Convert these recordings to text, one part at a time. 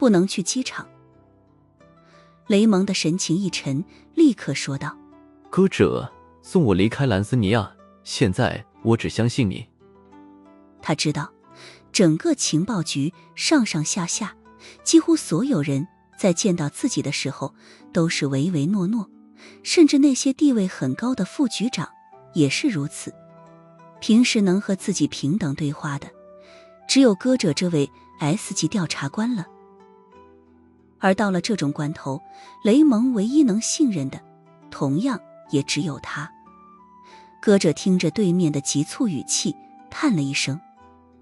不能去机场。雷蒙的神情一沉，立刻说道：歌者，送我离开兰斯尼亚，现在我只相信你。他知道整个情报局上上下下几乎所有人在见到自己的时候都是唯唯诺诺，甚至那些地位很高的副局长也是如此。平时能和自己平等对话的只有歌者这位 S 级调查官了。而到了这种关头，雷蒙唯一能信任的同样也只有他。歌者听着对面的急促语气，叹了一声：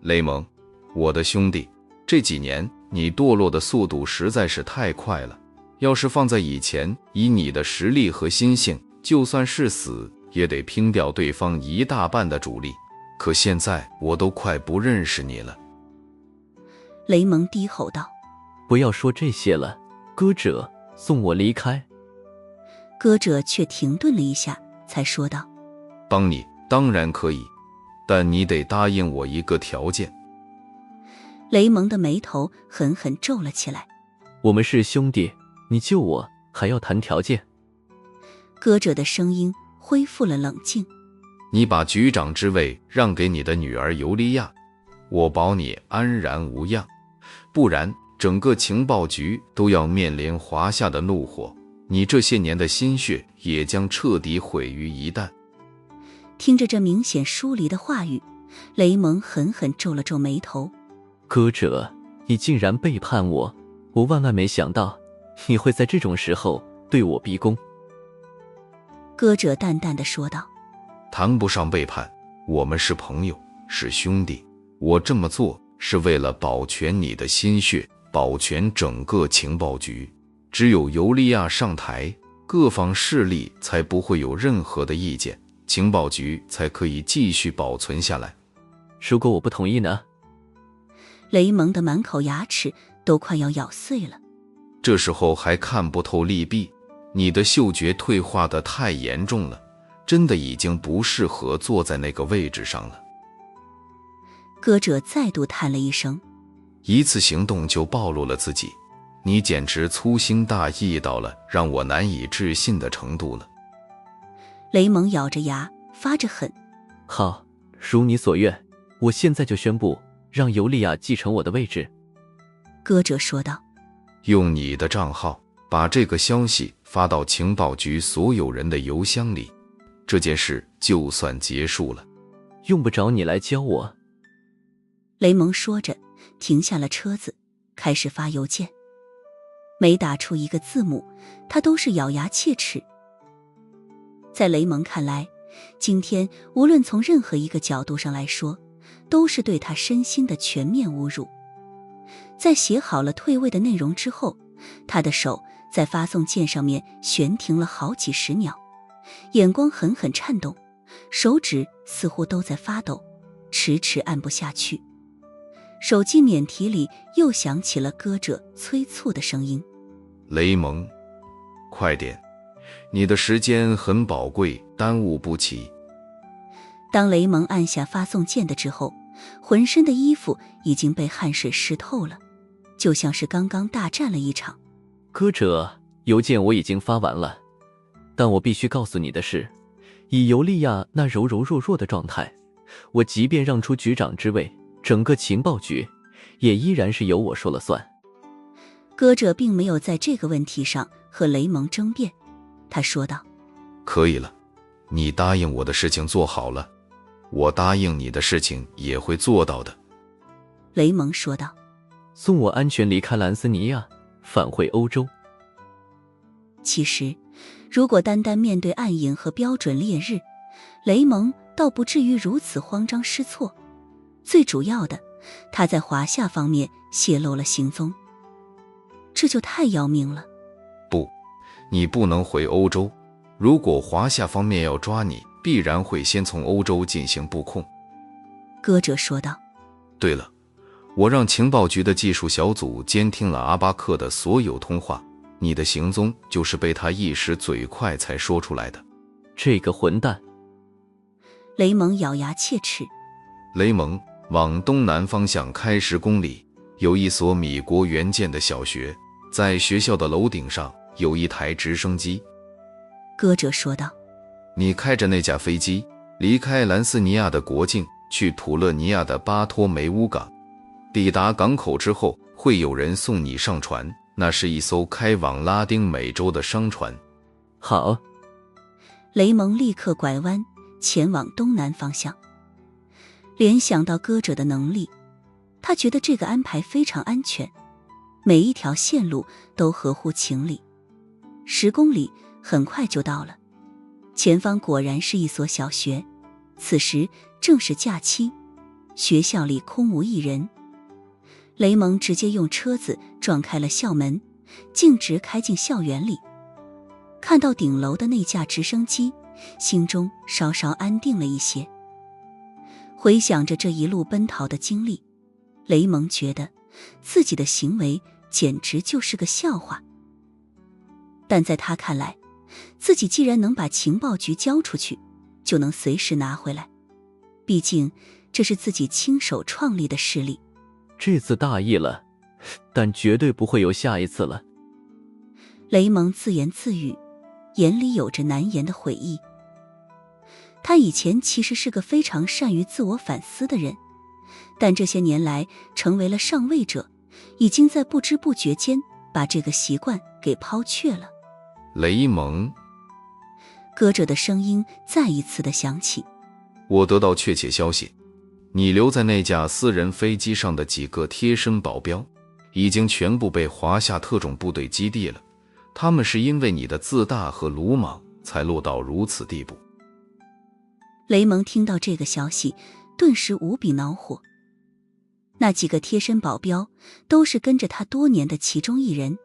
雷蒙，我的兄弟，这几年你堕落的速度实在是太快了，要是放在以前，以你的实力和心性，就算是死也得拼掉对方一大半的主力，可现在我都快不认识你了。雷蒙低吼道：不要说这些了，歌者，送我离开。歌者却停顿了一下，才说道：帮你当然可以，但你得答应我一个条件。雷蒙的眉头狠狠皱了起来。我们是兄弟，你救我还要谈条件？歌者的声音恢复了冷静。你把局长之位让给你的女儿尤利亚，我保你安然无恙，不然整个情报局都要面临华夏的怒火，你这些年的心血也将彻底毁于一旦。听着这明显疏离的话语，雷蒙狠狠皱了皱眉头。歌者，你竟然背叛我，我万万没想到你会在这种时候对我逼宫。歌者淡淡地说道：谈不上背叛，我们是朋友，是兄弟，我这么做是为了保全你的心血，保全整个情报局。只有尤利亚上台，各方势力才不会有任何的意见，情报局才可以继续保存下来。如果我不同意呢？雷蒙的满口牙齿都快要咬碎了。这时候还看不透利弊，你的嗅觉退化得太严重了，真的已经不适合坐在那个位置上了。歌者再度叹了一声：一次行动就暴露了自己，你简直粗心大意到了让我难以置信的程度了。雷蒙咬着牙发着狠：好，如你所愿，我现在就宣布让尤利亚继承我的位置。歌者说道：用你的账号把这个消息发到情报局所有人的邮箱里，这件事就算结束了。用不着你来教我。雷蒙说着停下了车子，开始发邮件。每打出一个字母，他都是咬牙切齿。在雷蒙看来，今天无论从任何一个角度上来说，都是对他身心的全面侮辱。在写好了退位的内容之后，他的手在发送键上面悬停了好几十秒，眼光狠狠颤动，手指似乎都在发抖，迟迟按不下去。手机免提里又响起了歌者催促的声音：雷蒙，快点，你的时间很宝贵，耽误不起。当雷蒙按下发送键的之后，浑身的衣服已经被汗水湿透了，就像是刚刚大战了一场。歌者，邮件我已经发完了，但我必须告诉你的是，以尤利亚那柔柔弱弱的状态，我即便让出局长之位，整个情报局也依然是由我说了算。歌者并没有在这个问题上和雷蒙争辩，他说道：可以了，你答应我的事情做好了，我答应你的事情也会做到的。雷蒙说道：送我安全离开兰斯尼亚，返回欧洲。其实如果单单面对暗影和标准烈日，雷蒙倒不至于如此慌张失措。最主要的，他在华夏方面泄露了行踪，这就太要命了。不，你不能回欧洲，如果华夏方面要抓你，必然会先从欧洲进行布控。歌者说道：对了，我让情报局的技术小组监听了阿巴克的所有通话，你的行踪就是被他一时嘴快才说出来的。这个混蛋！雷蒙咬牙切齿。雷蒙，往东南方向开10公里，有一所米国援建的小学，在学校的楼顶上有一台直升机。歌者说道：你开着那架飞机离开兰斯尼亚的国境，去土勒尼亚的巴托梅乌港。抵达港口之后，会有人送你上船，那是一艘开往拉丁美洲的商船。好。雷蒙立刻拐弯前往东南方向。联想到歌者的能力，他觉得这个安排非常安全，每一条线路都合乎情理。10公里很快就到了，前方果然是一所小学。此时正是假期，学校里空无一人。雷蒙直接用车子撞开了校门，径直开进校园里。看到顶楼的那架直升机，心中稍稍安定了一些。回想着这一路奔逃的经历，雷蒙觉得自己的行为简直就是个笑话。但在他看来，自己既然能把情报局交出去，就能随时拿回来。毕竟这是自己亲手创立的势力。这次大意了，但绝对不会有下一次了。雷蒙自言自语，眼里有着难言的悔意。他以前其实是个非常善于自我反思的人，但这些年来成为了上位者，已经在不知不觉间把这个习惯给抛却了。雷蒙，歌者的声音再一次的响起。我得到确切消息，你留在那架私人飞机上的几个贴身保镖，已经全部被华夏特种部队击毙了。他们是因为你的自大和鲁莽，才落到如此地步。雷蒙听到这个消息，顿时无比恼火。那几个贴身保镖都是跟着他多年的其中一人，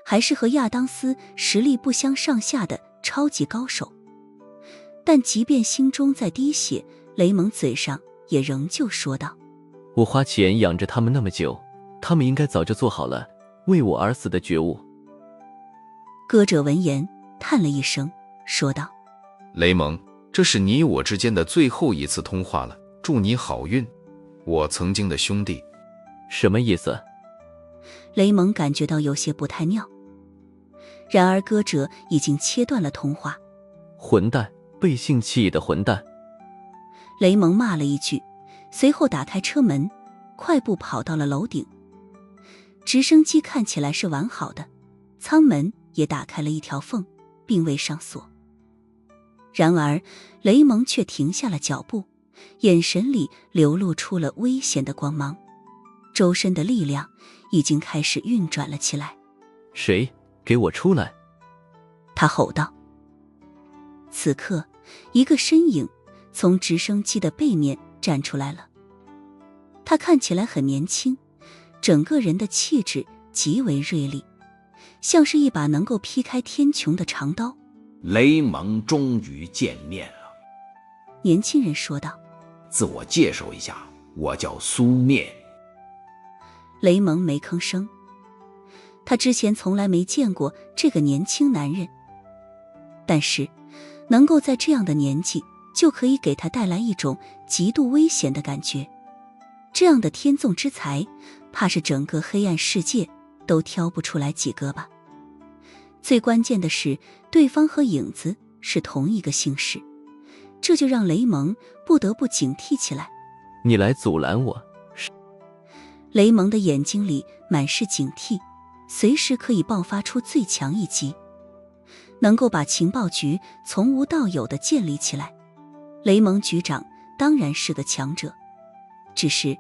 还是和亚当斯实力不相上下的超级高手。但即便心中在滴血，雷蒙嘴上也仍旧说道：我花钱养着他们那么久，他们应该早就做好了为我而死的觉悟。歌者闻言叹了一声，说道：雷蒙，这是你我之间的最后一次通话了，祝你好运，我曾经的兄弟。什么意思？雷蒙感觉到有些不太妙。然而歌者已经切断了通话。混蛋，背信弃义的混蛋！雷蒙骂了一句，随后打开车门，快步跑到了楼顶。直升机看起来是完好的，舱门也打开了一条缝，并未上锁。然而雷蒙却停下了脚步，眼神里流露出了危险的光芒，周身的力量已经开始运转了起来。谁？给我出来！他吼道。此刻一个身影从直升机的背面站出来了。他看起来很年轻，整个人的气质极为锐利，像是一把能够劈开天穹的长刀。雷蒙终于见面了。年轻人说道。自我介绍一下，我叫苏面。雷蒙没吭声，他之前从来没见过这个年轻男人，但是能够在这样的年纪就可以给他带来一种极度危险的感觉。这样的天纵之才，怕是整个黑暗世界都挑不出来几个吧。最关键的是，对方和影子是同一个姓氏，这就让雷蒙不得不警惕起来。你来阻拦我？雷蒙的眼睛里满是警惕，随时可以爆发出最强一击，能够把情报局从无到有的建立起来。雷蒙局长当然是个强者，只是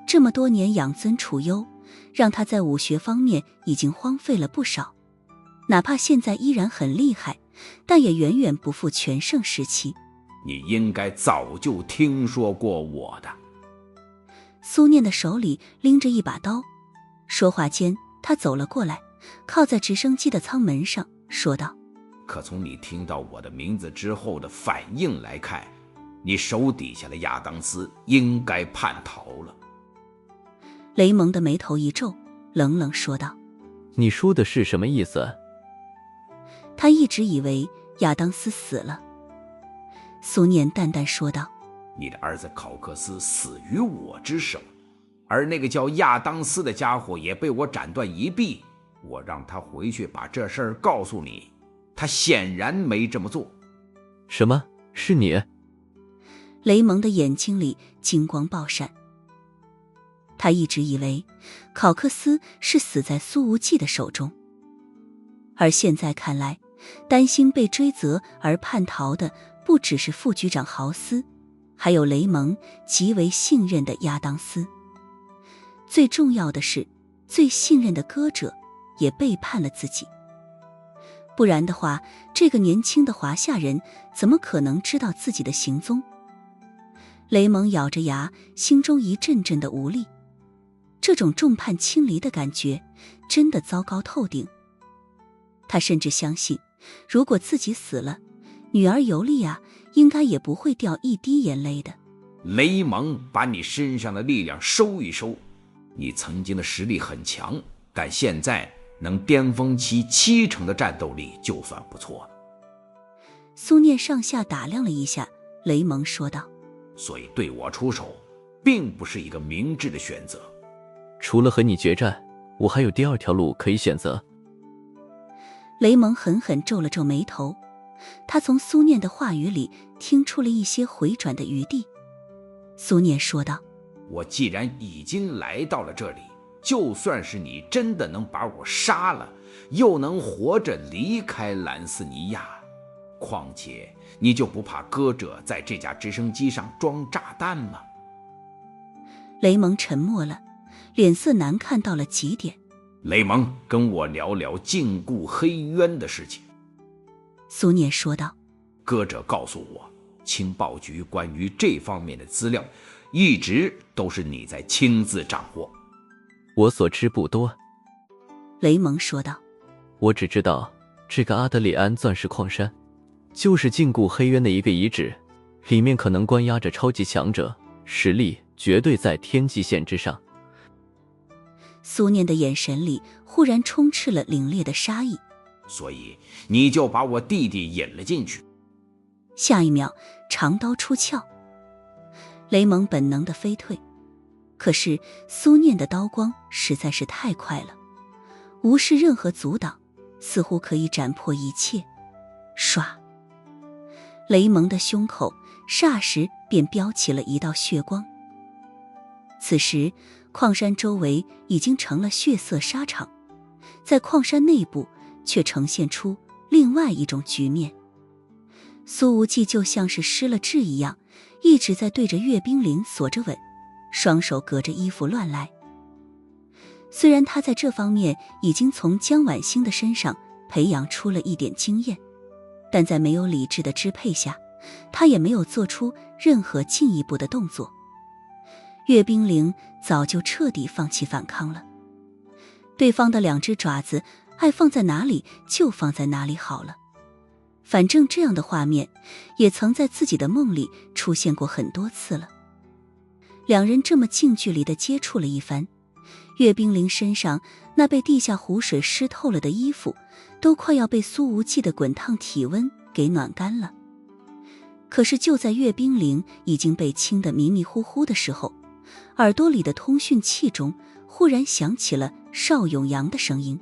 这么多年养尊处优，让他在武学方面已经荒废了不少。哪怕现在依然很厉害，但也远远不复全盛时期。你应该早就听说过我的。苏念的手里拎着一把刀，说话间他走了过来，靠在直升机的舱门上，说道：可从你听到我的名字之后的反应来看，你手底下的亚当斯应该叛逃了。雷蒙的眉头一皱，冷冷说道：你说的是什么意思？他一直以为亚当斯死了。苏念淡淡说道：你的儿子考克斯死于我之手，而那个叫亚当斯的家伙也被我斩断一臂。我让他回去把这事儿告诉你，他显然没这么做。什么？是你？雷蒙的眼睛里金光爆闪。他一直以为考克斯是死在苏无忌的手中，而现在看来，担心被追责而叛逃的不只是副局长豪斯，还有雷蒙极为信任的亚当斯。最重要的是，最信任的歌者也背叛了自己。不然的话，这个年轻的华夏人怎么可能知道自己的行踪？雷蒙咬着牙，心中一阵阵的无力。这种众叛亲离的感觉真的糟糕透顶。他甚至相信，如果自己死了，女儿尤利娅应该也不会掉一滴眼泪的。雷蒙，把你身上的力量收一收。你曾经的实力很强，但现在能巅峰期70%的战斗力就算不错。苏念上下打量了一下，雷蒙说道：所以对我出手并不是一个明智的选择。除了和你决战，我还有第二条路可以选择。雷蒙狠狠皱了皱眉头，他从苏念的话语里听出了一些回转的余地。苏念说道：我既然已经来到了这里，就算是你真的能把我杀了，又能活着离开兰斯尼亚，况且你就不怕歌者在这架直升机上装炸弹吗？雷蒙沉默了，脸色难看到了极点。雷蒙，跟我聊聊禁锢黑渊的事情。苏念说道：歌者告诉我，情报局关于这方面的资料一直都是你在亲自掌握。我所知不多。雷蒙说道：我只知道这个阿德里安钻石矿山就是禁锢黑渊的一个遗址，里面可能关押着超级强者，实力绝对在天际线之上。苏念的眼神里忽然充斥了凛冽的杀意。所以你就把我弟弟引了进去。下一秒，长刀出鞘，雷蒙本能的飞退，可是苏念的刀光实在是太快了，无视任何阻挡，似乎可以斩破一切。唰，雷蒙的胸口霎时便飙起了一道血光。此时矿山周围已经成了血色沙场，在矿山内部却呈现出另外一种局面。苏无忌就像是失了智一样，一直在对着岳冰凌锁着吻，双手隔着衣服乱来。虽然他在这方面已经从江晚星的身上培养出了一点经验，但在没有理智的支配下，他也没有做出任何进一步的动作。岳冰凌早就彻底放弃反抗了，对方的两只爪子爱放在哪里就放在哪里好了。反正这样的画面也曾在自己的梦里出现过很多次了。两人这么近距离地接触了一番，岳冰凌身上那被地下湖水湿透了的衣服都快要被苏无忌的滚烫体温给暖干了。可是就在岳冰凌已经被亲得迷迷糊糊的时候，耳朵里的通讯器中忽然响起了邵永阳的声音：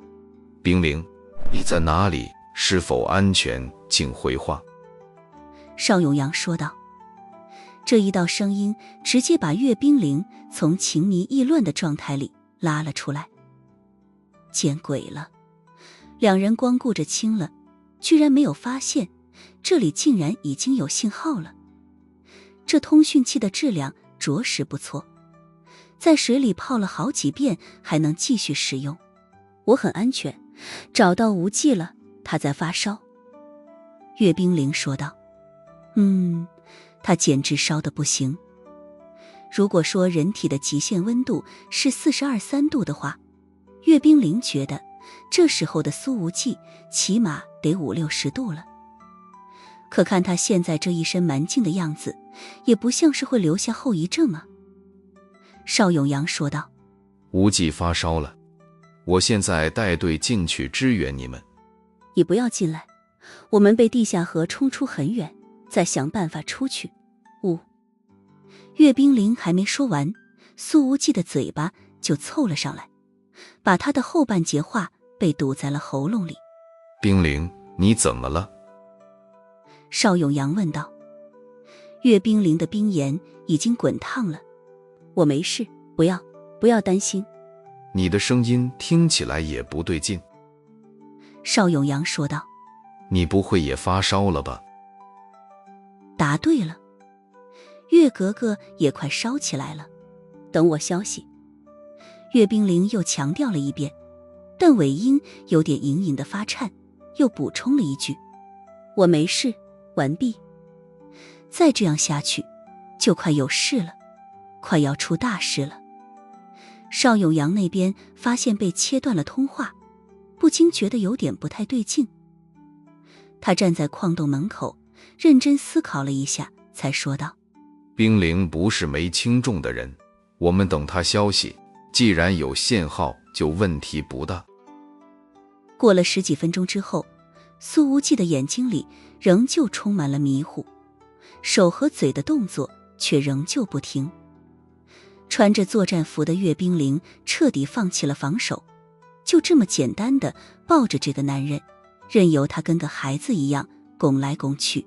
冰凌，你在哪里？是否安全？请回话。邵永阳说道。这一道声音直接把岳冰凌从情迷意乱的状态里拉了出来。见鬼了，两人光顾着亲了，居然没有发现这里竟然已经有信号了。这通讯器的质量着实不错，在水里泡了好几遍还能继续使用。我很安全，找到无忌了，他在发烧。岳冰凌说道。他简直烧得不行。如果说人体的极限温度是42、3度的话，岳冰凌觉得这时候的苏无忌起码得50、60度了。可看他现在这一身蛮劲的样子，也不像是会留下后遗症啊。邵永阳说道。无忌发烧了，我现在带队进去支援你们。你不要进来，我们被地下河冲出很远，再想办法出去。岳冰凌还没说完，苏无忌的嘴巴就凑了上来，把他的后半截话被堵在了喉咙里。冰凌，你怎么了？邵永阳问道。岳冰凌的冰颜已经滚烫了。我没事，不要担心。你的声音听起来也不对劲。邵永阳说道。你不会也发烧了吧？答对了，岳格格也快烧起来了。等我消息。岳冰凌又强调了一遍，但尾音有点隐隐的发颤，又补充了一句：我没事，完毕。再这样下去，就快有事了，快要出大事了。邵永阳那边发现被切断了通话，不禁觉得有点不太对劲。他站在矿洞门口，认真思考了一下，才说道：冰凌不是没轻重的人，我们等他消息，既然有限号，就问题不大。过了10几分钟之后，苏无忌的眼睛里仍旧充满了迷糊，手和嘴的动作却仍旧不停。穿着作战服的岳冰凌彻底放弃了防守，就这么简单地抱着这个男人，任由他跟个孩子一样拱来拱去。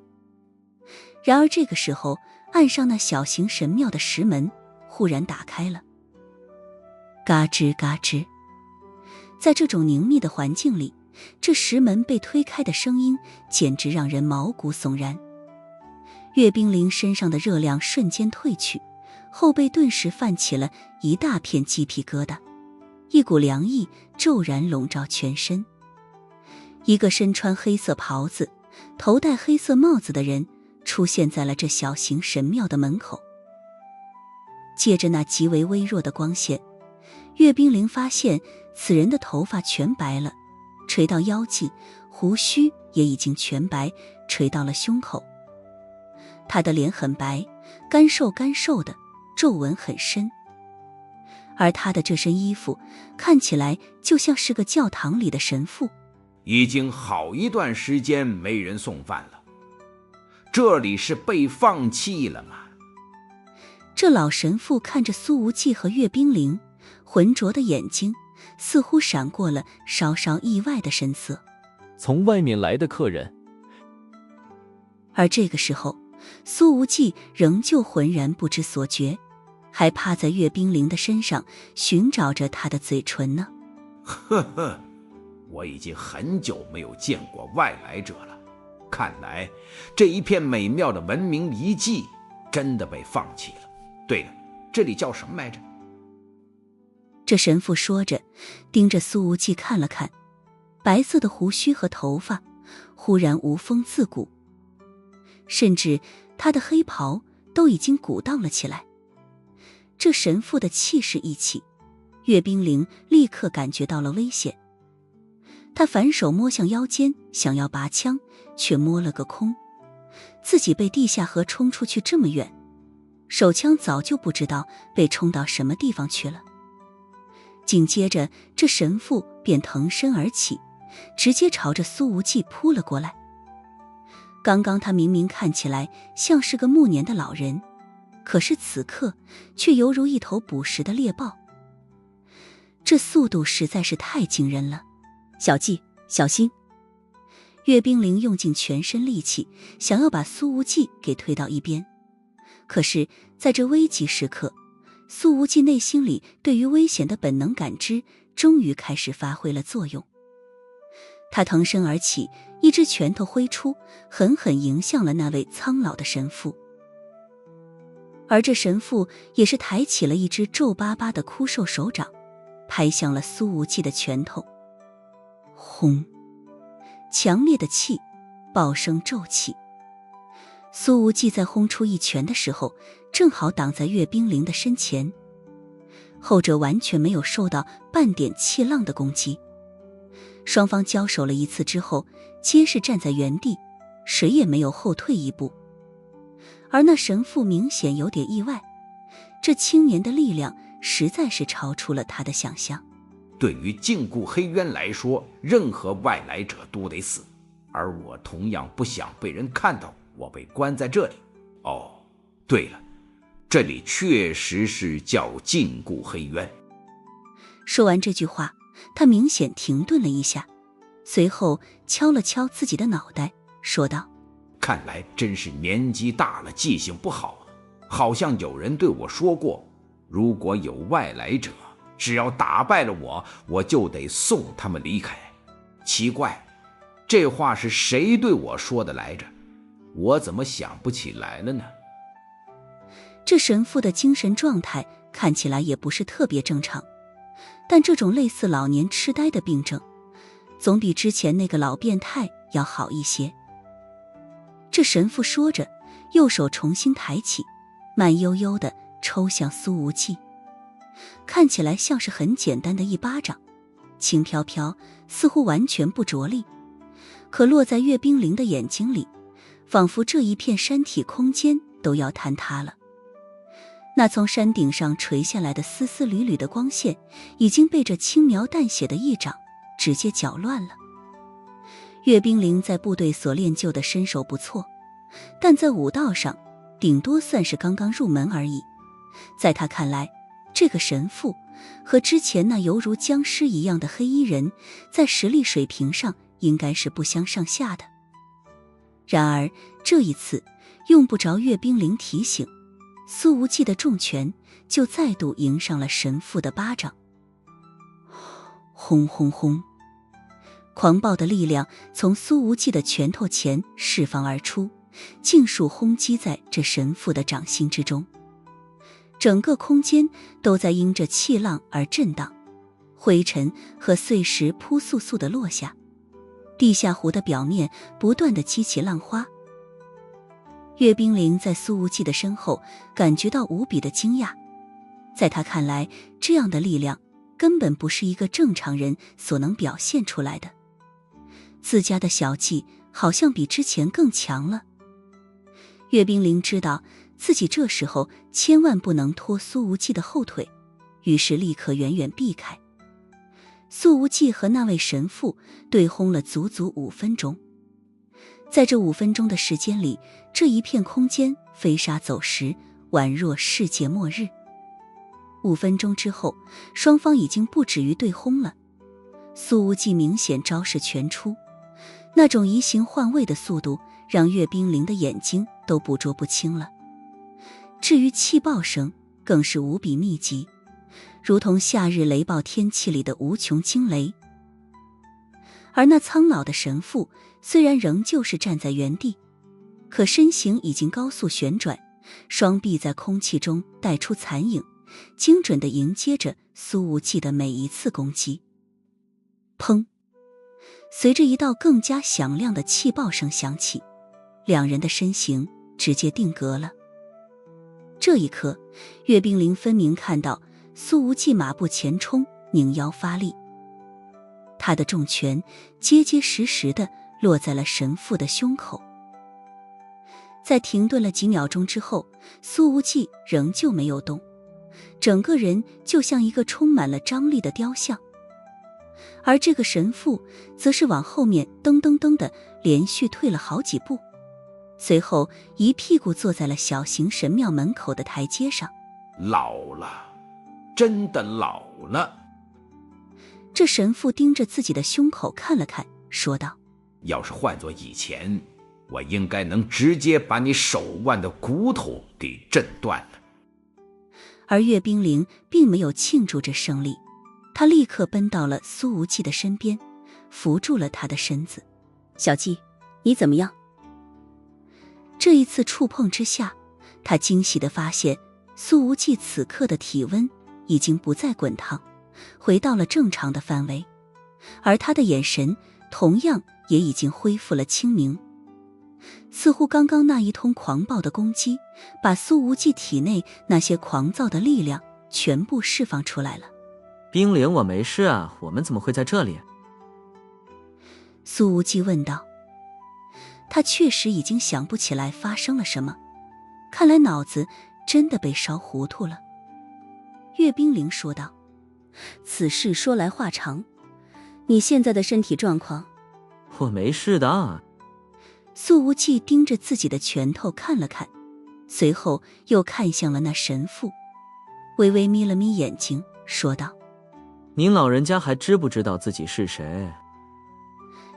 然而这个时候，岸上那小型神庙的石门忽然打开了，嘎吱嘎吱。在这种凝密的环境里，这石门被推开的声音简直让人毛骨悚然。岳冰凌身上的热量瞬间退去，后背顿时泛起了一大片鸡皮疙瘩，一股凉意骤然笼罩全身。一个身穿黑色袍子、头戴黑色帽子的人出现在了这小型神庙的门口。借着那极为微弱的光线，岳冰凌发现此人的头发全白了，垂到腰际，胡须也已经全白，垂到了胸口。他的脸很白，干瘦的，皱纹很深。而他的这身衣服看起来就像是个教堂里的神父。已经好一段时间没人送饭了，这里是被放弃了吗？这老神父看着苏无忌和岳冰凌，浑浊的眼睛似乎闪过了稍稍意外的神色。从外面来的客人。而这个时候，苏无忌仍旧浑然不知所觉，还趴在岳冰凌的身上寻找着他的嘴唇呢。呵呵，我已经很久没有见过外来者了，看来这一片美妙的文明遗迹真的被放弃了。对了，这里叫什么来着？这神父说着，盯着苏无忌看了看，白色的胡须和头发忽然无风自鼓，甚至他的黑袍都已经鼓荡了起来。这神父的气势一起，岳冰凌立刻感觉到了危险。他反手摸向腰间，想要拔枪，却摸了个空。自己被地下河冲出去这么远，手枪早就不知道被冲到什么地方去了。紧接着，这神父便腾身而起，直接朝着苏无忌扑了过来。刚刚他明明看起来像是个暮年的老人，可是此刻却犹如一头捕食的猎豹。这速度实在是太惊人了。小季，小心！岳冰凌用尽全身力气，想要把苏无忌给推到一边。可是在这危急时刻，苏无忌内心里对于危险的本能感知终于开始发挥了作用。他腾身而起，一只拳头挥出，狠狠迎向了那位苍老的神父。而这神父也是抬起了一只皱巴巴的枯瘦手掌，拍向了苏无忌的拳头。轰！强烈的气，爆声骤起。苏无忌在轰出一拳的时候，正好挡在岳冰凌的身前，后者完全没有受到半点气浪的攻击。双方交手了一次之后，皆是站在原地，谁也没有后退一步。而那神父明显有点意外，这青年的力量实在是超出了他的想象。对于禁锢黑渊来说，任何外来者都得死，而我同样不想被人看到我被关在这里。哦，对了，这里确实是叫禁锢黑渊。说完这句话，他明显停顿了一下，随后敲了敲自己的脑袋，说道：看来真是年纪大了，记性不好。好像有人对我说过，如果有外来者，只要打败了我，我就得送他们离开。奇怪，这话是谁对我说的来着？我怎么想不起来了呢？这神父的精神状态看起来也不是特别正常，但这种类似老年痴呆的病症，总比之前那个老变态要好一些。这神父说着，右手重新抬起，慢悠悠地抽向苏无忌，看起来像是很简单的一巴掌，轻飘飘，似乎完全不着力，可落在岳冰凌的眼睛里，仿佛这一片山体空间都要坍塌了。那从山顶上垂下来的丝丝缕缕的光线，已经被这轻描淡写的一掌直接搅乱了。岳冰凌在部队所练就的身手不错，但在武道上顶多算是刚刚入门而已。在他看来，这个神父和之前那犹如僵尸一样的黑衣人，在实力水平上应该是不相上下的。然而这一次，用不着岳冰凌提醒，苏无忌的重拳就再度迎上了神父的巴掌。轰轰轰！狂暴的力量从苏无忌的拳头前释放而出，尽数轰击在这神父的掌心之中。整个空间都在因着气浪而震荡，灰尘和碎石扑簌簌地落下，地下湖的表面不断地激起浪花。岳冰凌在苏无忌的身后感觉到无比的惊讶，在他看来，这样的力量根本不是一个正常人所能表现出来的。自家的小技好像比之前更强了。岳冰凌知道自己这时候千万不能拖苏无忌的后腿，于是立刻远远避开。苏无忌和那位神父对轰了足足5分钟。在这5分钟的时间里，这一片空间飞沙走石，宛若世界末日。5分钟之后，双方已经不止于对轰了。苏无忌明显招式全出，那种移形换位的速度让岳冰凌的眼睛都捕捉不清了。至于气爆声更是无比密集，如同夏日雷暴天气里的无穷惊雷。而那苍老的神父虽然仍旧是站在原地，可身形已经高速旋转，双臂在空气中带出残影，精准地迎接着苏无忌的每一次攻击。砰！随着一道更加响亮的气爆声响起，两人的身形直接定格了。这一刻，岳冰凌分明看到苏无忌马步前冲，拧腰发力，他的重拳结结实实地落在了神父的胸口。在停顿了几秒钟之后，苏无忌仍旧没有动，整个人就像一个充满了张力的雕像。而这个神父则是往后面噔噔噔地连续退了好几步，随后一屁股坐在了小型神庙门口的台阶上。老了，真的老了。这神父盯着自己的胸口看了看，说道：要是换作以前，我应该能直接把你手腕的骨头给震断了。而岳冰凌并没有庆祝这胜利，他立刻奔到了苏无忌的身边，扶住了他的身子。小季，你怎么样？这一次触碰之下，他惊喜地发现苏无忌此刻的体温已经不再滚烫，回到了正常的范围，而他的眼神同样也已经恢复了清明。似乎刚刚那一通狂暴的攻击，把苏无忌体内那些狂躁的力量全部释放出来了。冰凌，我没事啊，我们怎么会在这里？苏无忌问道。他确实已经想不起来发生了什么，看来脑子真的被烧糊涂了。岳冰凌说道：此事说来话长，你现在的身体状况？我没事的啊。苏无忌盯着自己的拳头看了看，随后又看向了那神父，微微眯了眯眼睛，说道：您老人家还知不知道自己是谁？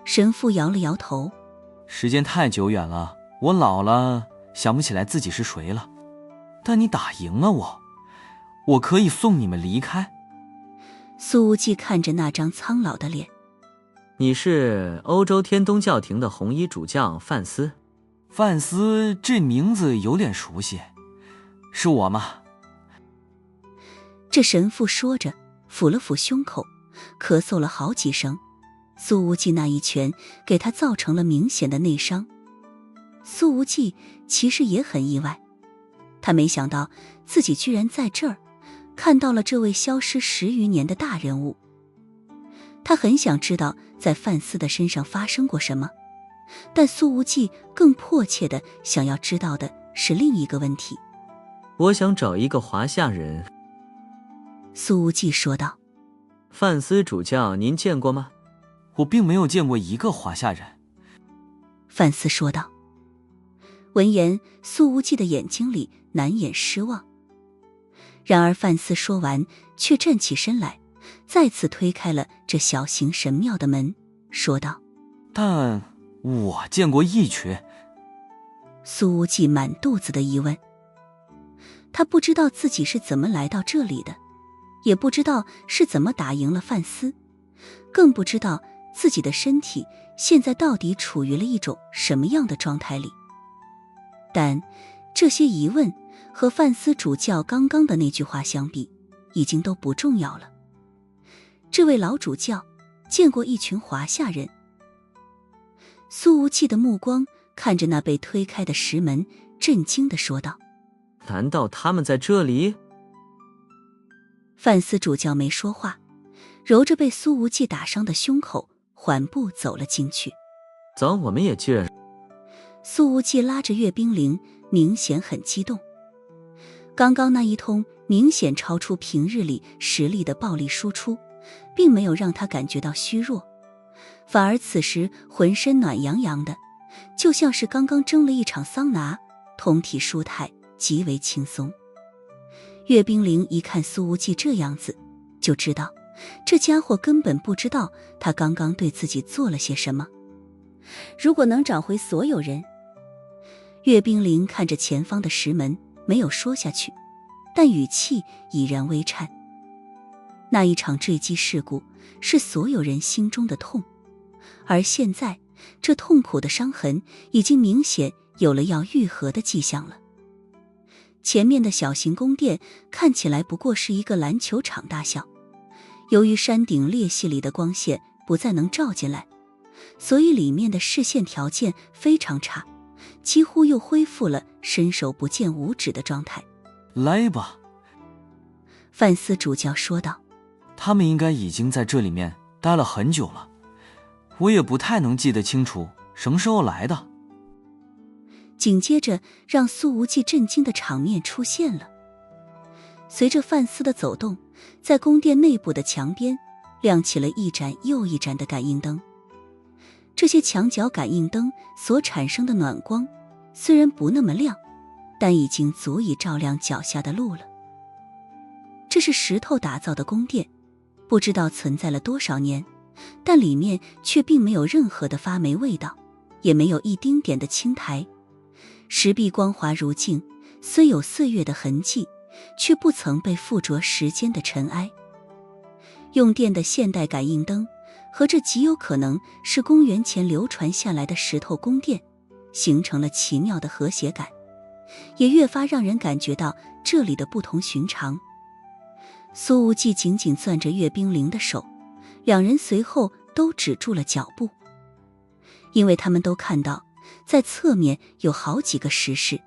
神父摇了摇头：时间太久远了，我老了，想不起来自己是谁了。但你打赢了我可以送你们离开。苏无忌看着那张苍老的脸：你是欧洲天东教廷的红衣主教范斯？范斯这名字有点熟悉，是我吗？这神父说着，抚了抚胸口，咳嗽了好几声。苏无忌那一拳给他造成了明显的内伤。苏无忌其实也很意外，他没想到自己居然在这儿看到了这位消失10余年的大人物。他很想知道在范斯的身上发生过什么，但苏无忌更迫切的想要知道的是另一个问题。我想找一个华夏人。苏无忌说道：范斯主教您见过吗？我并没有见过一个华夏人。范斯说道。闻言，苏无忌的眼睛里难掩失望。然而范斯说完，却站起身来，再次推开了这小型神庙的门，说道：但我见过一群。苏无忌满肚子的疑问，他不知道自己是怎么来到这里的，也不知道是怎么打赢了范斯，更不知道自己的身体现在到底处于了一种什么样的状态里。但这些疑问和范斯主教刚刚的那句话相比，已经都不重要了。这位老主教见过一群华夏人。苏无忌的目光看着那被推开的石门，震惊地说道：难道他们在这里？范斯主教没说话，揉着被苏无忌打伤的胸口，缓步走了进去。走，我们也去。苏无忌拉着阅兵铃，明显很激动。刚刚那一通明显超出平日里实力的暴力输出，并没有让他感觉到虚弱，反而此时浑身暖洋洋的，就像是刚刚蒸了一场桑拿，通体舒泰，极为轻松。阅兵铃一看苏无忌这样子，就知道这家伙根本不知道他刚刚对自己做了些什么。如果能找回所有人……阅兵铃看着前方的石门，没有说下去，但语气已然微颤。那一场坠机事故是所有人心中的痛，而现在这痛苦的伤痕已经明显有了要愈合的迹象了。前面的小型宫殿看起来不过是一个篮球场大小，由于山顶裂隙里的光线不再能照进来，所以里面的视线条件非常差，几乎又恢复了伸手不见五指的状态。来吧，范斯主教说道。他们应该已经在这里面待了很久了，我也不太能记得清楚什么时候来的。紧接着让苏无忌震惊的场面出现了。随着范斯的走动，在宫殿内部的墙边亮起了一盏又一盏的感应灯。这些墙角感应灯所产生的暖光虽然不那么亮，但已经足以照亮脚下的路了。这是石头打造的宫殿，不知道存在了多少年，但里面却并没有任何的发霉味道，也没有一丁点的青苔。石壁光滑如镜，虽有岁月的痕迹，却不曾被附着时间的尘埃。用电的现代感应灯和这极有可能是公元前流传下来的石头宫殿形成了奇妙的和谐感，也越发让人感觉到这里的不同寻常。苏无忌紧紧攥着阅兵铃的手，两人随后都止住了脚步，因为他们都看到在侧面有好几个石室，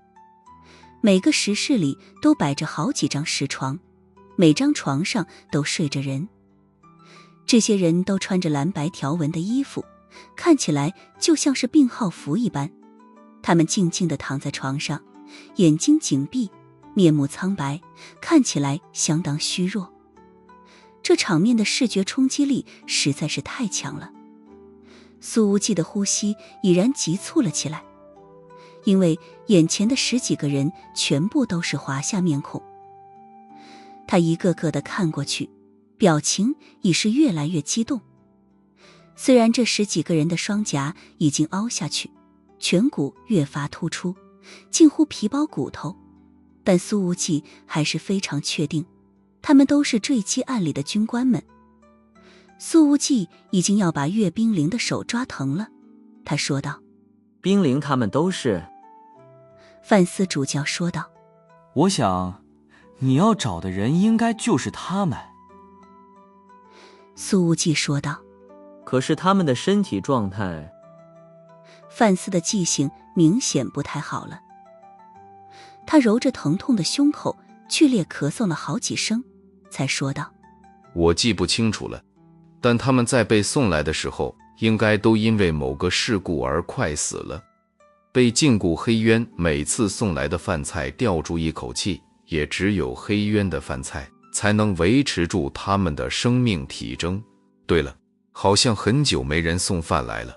每个石室里都摆着好几张石床，每张床上都睡着人。这些人都穿着蓝白条纹的衣服，看起来就像是病号服一般。他们静静地躺在床上，眼睛紧闭，面目苍白，看起来相当虚弱。这场面的视觉冲击力实在是太强了。苏无忌的呼吸已然急促了起来，因为眼前的10几个人全部都是华夏面孔。他一个个的看过去，表情已是越来越激动。虽然这10几个人的双颊已经凹下去，颧骨越发突出，近乎皮包骨头，但苏无忌还是非常确定，他们都是坠机案里的军官们。苏无忌已经要把岳冰凌的手抓疼了，他说道：“冰凌他们都是。”范思主教说道：“我想，你要找的人应该就是他们。”苏无忌说道：“可是他们的身体状态……”范思的记性明显不太好了，他揉着疼痛的胸口，剧烈咳嗽了好几声，才说道：“我记不清楚了，但他们在被送来的时候，应该都因为某个事故而快死了。被禁锢黑渊每次送来的饭菜吊住一口气，也只有黑渊的饭菜才能维持住他们的生命体征。对了，好像很久没人送饭来了。”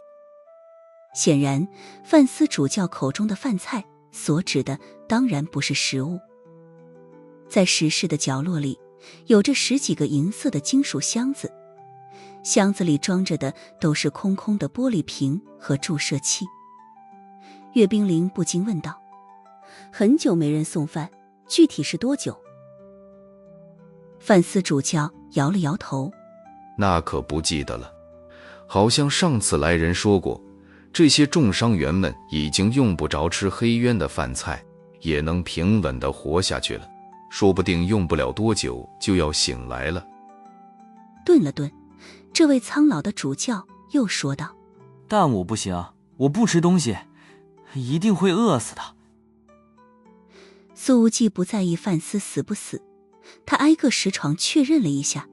显然，范思主教口中的饭菜所指的当然不是食物。在石室的角落里，有着10几个银色的金属箱子，箱子里装着的都是空空的玻璃瓶和注射器。岳冰凌不禁问道：“很久没人送饭，具体是多久？”范思主教摇了摇头：“那可不记得了，好像上次来人说过，这些重伤员们已经用不着吃黑渊的饭菜，也能平稳地活下去了，说不定用不了多久就要醒来了。”顿了顿，这位苍老的主教又说道：“但我不行，我不吃东西，一定会饿死的。”苏无忌不在意范思死不死，他挨个实床确认了一下，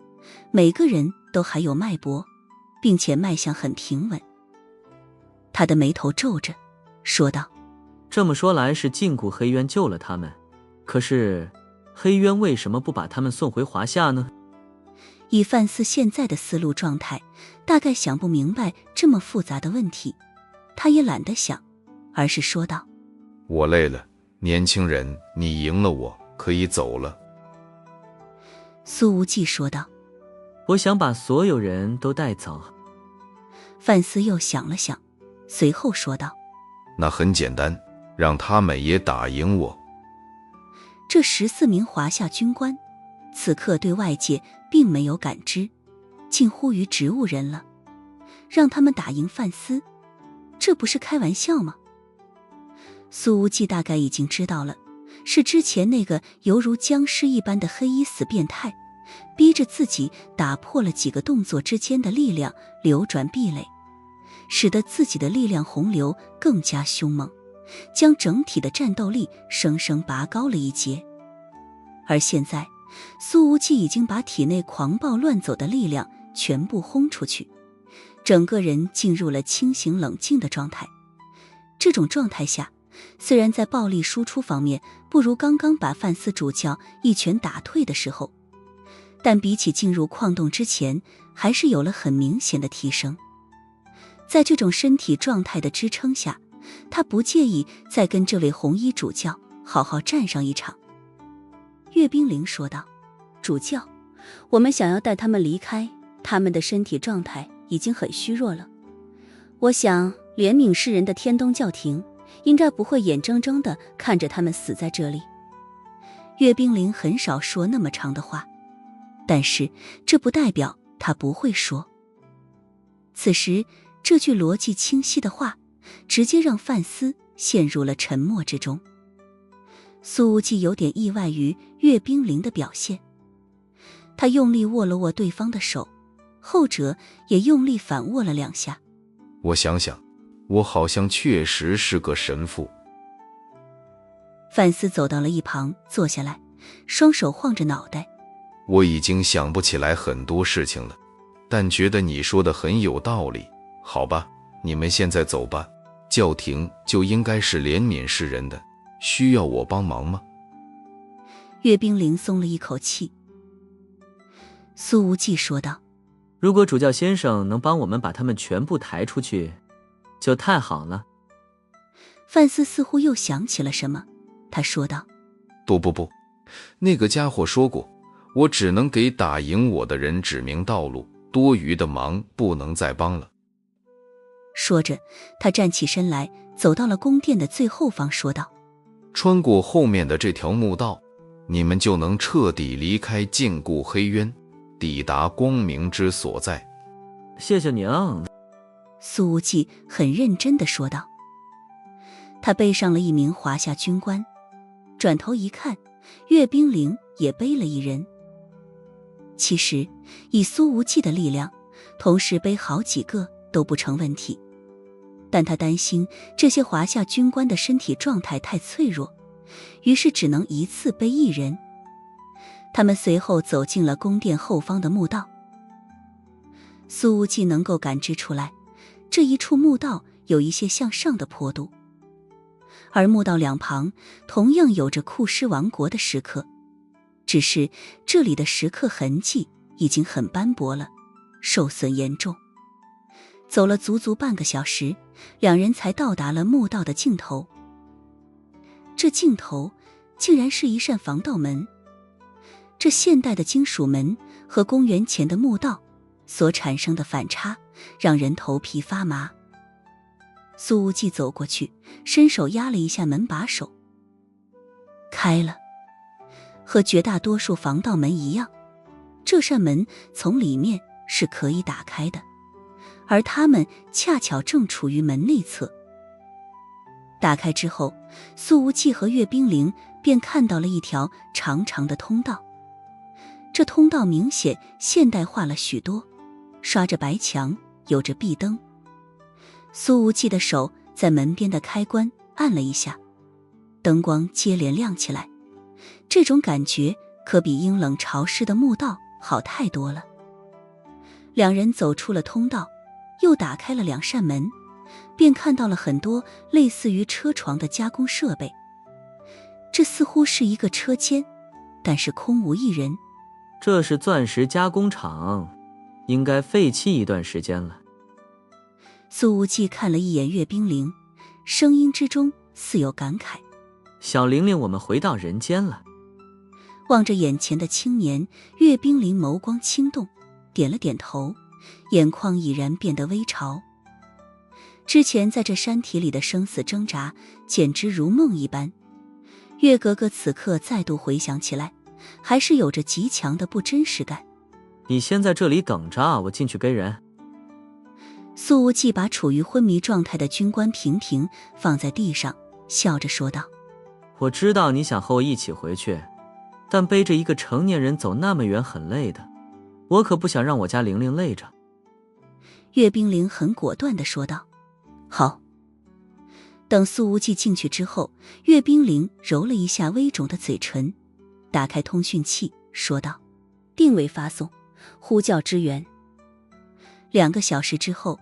每个人都还有脉搏，并且脉象很平稳。他的眉头皱着，说道：“这么说来是禁锢黑渊救了他们，可是黑渊为什么不把他们送回华夏呢？”以范思现在的思路状态，大概想不明白这么复杂的问题，他也懒得想，而是说道：“我累了，年轻人，你赢了我，可以走了。”苏无忌说道：“我想把所有人都带走。”范思又想了想，随后说道：“那很简单，让他们也打赢我。”这14名华夏军官此刻对外界并没有感知，近乎于植物人了，让他们打赢范思，这不是开玩笑吗？苏无忌大概已经知道了，是之前那个犹如僵尸一般的黑衣死变态，逼着自己打破了几个动作之间的力量流转壁垒，使得自己的力量洪流更加凶猛，将整体的战斗力生生拔高了一截。而现在，苏无忌已经把体内狂暴乱走的力量全部轰出去，整个人进入了清醒冷静的状态。这种状态下，虽然在暴力输出方面不如刚刚把范思主教一拳打退的时候，但比起进入矿洞之前，还是有了很明显的提升。在这种身体状态的支撑下，他不介意再跟这位红衣主教好好战上一场。岳冰凌说道：“主教，我们想要带他们离开，他们的身体状态已经很虚弱了。我想怜悯世人的天东教廷应该不会眼睁睁地看着他们死在这里。”岳冰凌很少说那么长的话，但是这不代表他不会说。此时这句逻辑清晰的话直接让范思陷入了沉默之中。苏无忌有点意外于岳冰凌的表现，他用力握了握对方的手，后者也用力反握了2下。我想想，我好像确实是个神父。范思走到了一旁坐下来，双手晃着脑袋。我已经想不起来很多事情了，但觉得你说的很有道理。好吧，你们现在走吧，教廷就应该是怜悯世人的，需要我帮忙吗？岳冰凌松了一口气。苏无忌说道：“如果主教先生能帮我们把他们全部抬出去，就太好了。”范思似乎又想起了什么，他说道：不，那个家伙说过，我只能给打赢我的人指明道路，多余的忙不能再帮了。说着，他站起身来，走到了宫殿的最后方，说道：穿过后面的这条墓道，你们就能彻底离开禁锢黑渊，抵达光明之所在。谢谢娘。苏无忌很认真地说道。他背上了一名华夏军官，转头一看，岳冰凌也背了一人。其实以苏无忌的力量，同时背好几个都不成问题，但他担心这些华夏军官的身体状态太脆弱，于是只能一次背一人。他们随后走进了宫殿后方的墓道。苏无忌能够感知出来，这一处墓道有一些向上的坡度，而墓道两旁同样有着库尸王国的石刻，只是这里的石刻痕迹已经很斑驳了，受损严重。走了足足半个小时，两人才到达了墓道的尽头。这尽头竟然是一扇防盗门，这现代的金属门和公元前的墓道所产生的反差让人头皮发麻。苏无忌走过去，伸手压了一下门把手，开了。和绝大多数防盗门一样，这扇门从里面是可以打开的，而他们恰巧正处于门内侧。打开之后，苏无忌和岳冰凌便看到了一条长长的通道。这通道明显现代化了许多，刷着白墙，有着壁灯。苏无忌的手在门边的开关按了一下，灯光接连亮起来，这种感觉可比阴冷潮湿的墓道好太多了。两人走出了通道，又打开了两扇门，便看到了很多类似于车床的加工设备。这似乎是一个车间，但是空无一人。这是钻石加工厂，应该废弃一段时间了。苏无忌看了一眼岳冰凌，声音之中似有感慨：小玲玲，我们回到人间了。望着眼前的青年，岳冰凌眸光轻动，点了点头，眼眶已然变得微潮。之前在这山体里的生死挣扎简直如梦一般，岳格格此刻再度回想起来，还是有着极强的不真实感。你先在这里等着，我进去跟人。苏无忌把处于昏迷状态的军官平平放在地上，笑着说道：我知道你想和我一起回去，但背着一个成年人走那么远很累的，我可不想让我家玲玲累着。岳冰凌很果断地说道：好。等苏无忌进去之后，岳冰凌揉了一下微肿的嘴唇，打开通讯器说道：定位发送，呼叫支援。2个小时之后，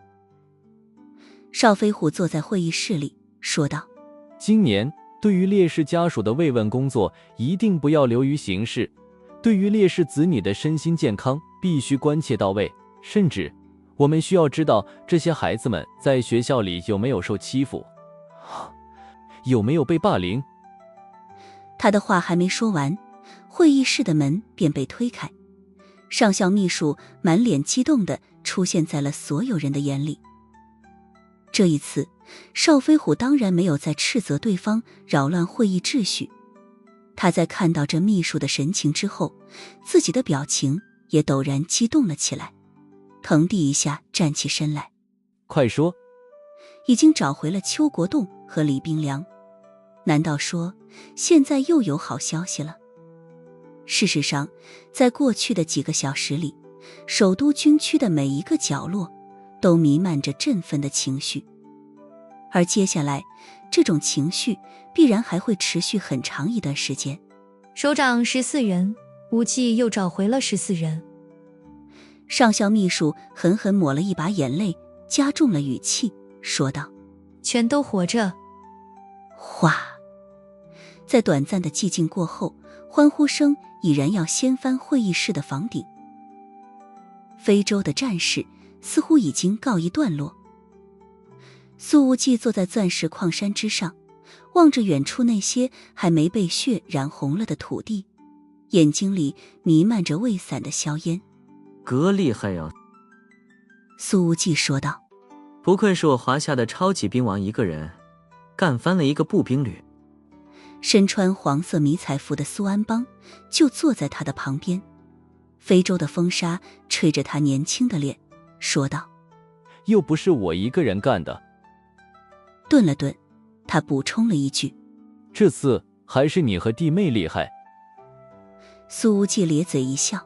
邵飞虎坐在会议室里说道：今年对于烈士家属的慰问工作一定不要流于形式，对于烈士子女的身心健康必须关切到位，甚至我们需要知道这些孩子们在学校里有没有受欺负，有没有被霸凌。他的话还没说完，会议室的门便被推开，上校秘书满脸激动地出现在了所有人的眼里。这一次，邵飞虎当然没有再斥责对方扰乱会议秩序，他在看到这秘书的神情之后，自己的表情也陡然激动了起来，腾地一下站起身来。快说。已经找回了邱国栋和李冰凉，难道说现在又有好消息了？事实上，在过去的几个小时里，首都军区的每一个角落都弥漫着振奋的情绪，而接下来这种情绪必然还会持续很长一段时间。首长14人，无忌又找回了14人。上校秘书狠狠抹了一把眼泪，加重了语气说道：全都活着。哗，在短暂的寂静过后，欢呼声已然要掀翻会议室的房顶。非洲的战事似乎已经告一段落。苏无忌坐在钻石矿山之上，望着远处那些还没被血染红了的土地，眼睛里弥漫着未散的硝烟。哥厉害呀！苏无忌说道。不愧是我华夏的超级兵王一个人，干翻了一个步兵旅。身穿黄色迷彩服的苏安邦就坐在他的旁边，非洲的风沙吹着他年轻的脸，说道：又不是我一个人干的。顿了顿，他补充了一句：这次还是你和弟妹厉害。苏无忌咧嘴一笑：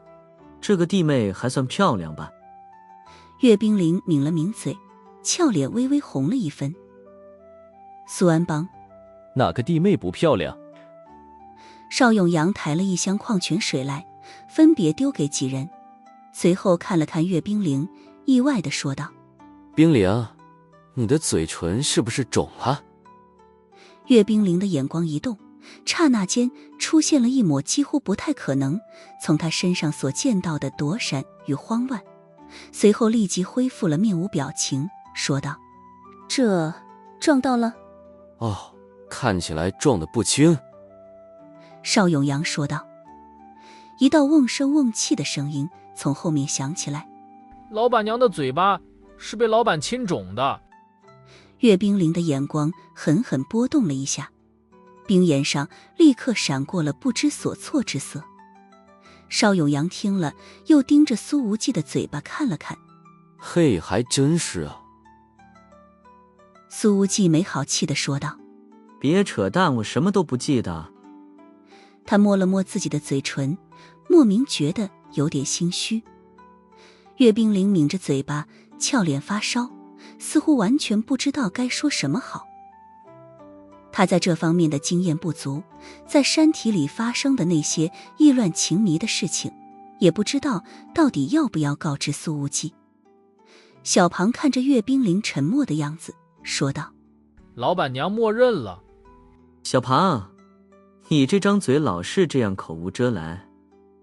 这个弟妹还算漂亮吧？岳冰凌抿了抿嘴，俏脸微微红了一分。苏安邦：哪个弟妹不漂亮？邵永阳抬了一箱矿泉水来，分别丢给几人，随后看了看岳冰凌，意外地说道：冰凌，你的嘴唇是不是肿了？岳冰凌的眼光一动，刹那间出现了一抹几乎不太可能从他身上所见到的躲闪与慌乱，随后立即恢复了面无表情，说道：这撞到了？哦，看起来撞得不轻。邵永阳说道。一道瓮声瓮气的声音从后面响起来：老板娘的嘴巴是被老板亲肿的。岳冰凌的眼光狠狠波动了一下，冰颜上立刻闪过了不知所措之色。邵永阳听了，又盯着苏无忌的嘴巴看了看。嘿，还真是啊。苏无忌没好气地说道：别扯淡，我什么都不记得。他摸了摸自己的嘴唇，莫名觉得有点心虚。岳冰凌抿着嘴巴，俏脸发烧，似乎完全不知道该说什么好。他在这方面的经验不足，在山体里发生的那些意乱情迷的事情，也不知道到底要不要告知苏无忌。小庞看着岳冰凌沉默的样子，说道：老板娘默认了。小庞，你这张嘴老是这样口无遮拦，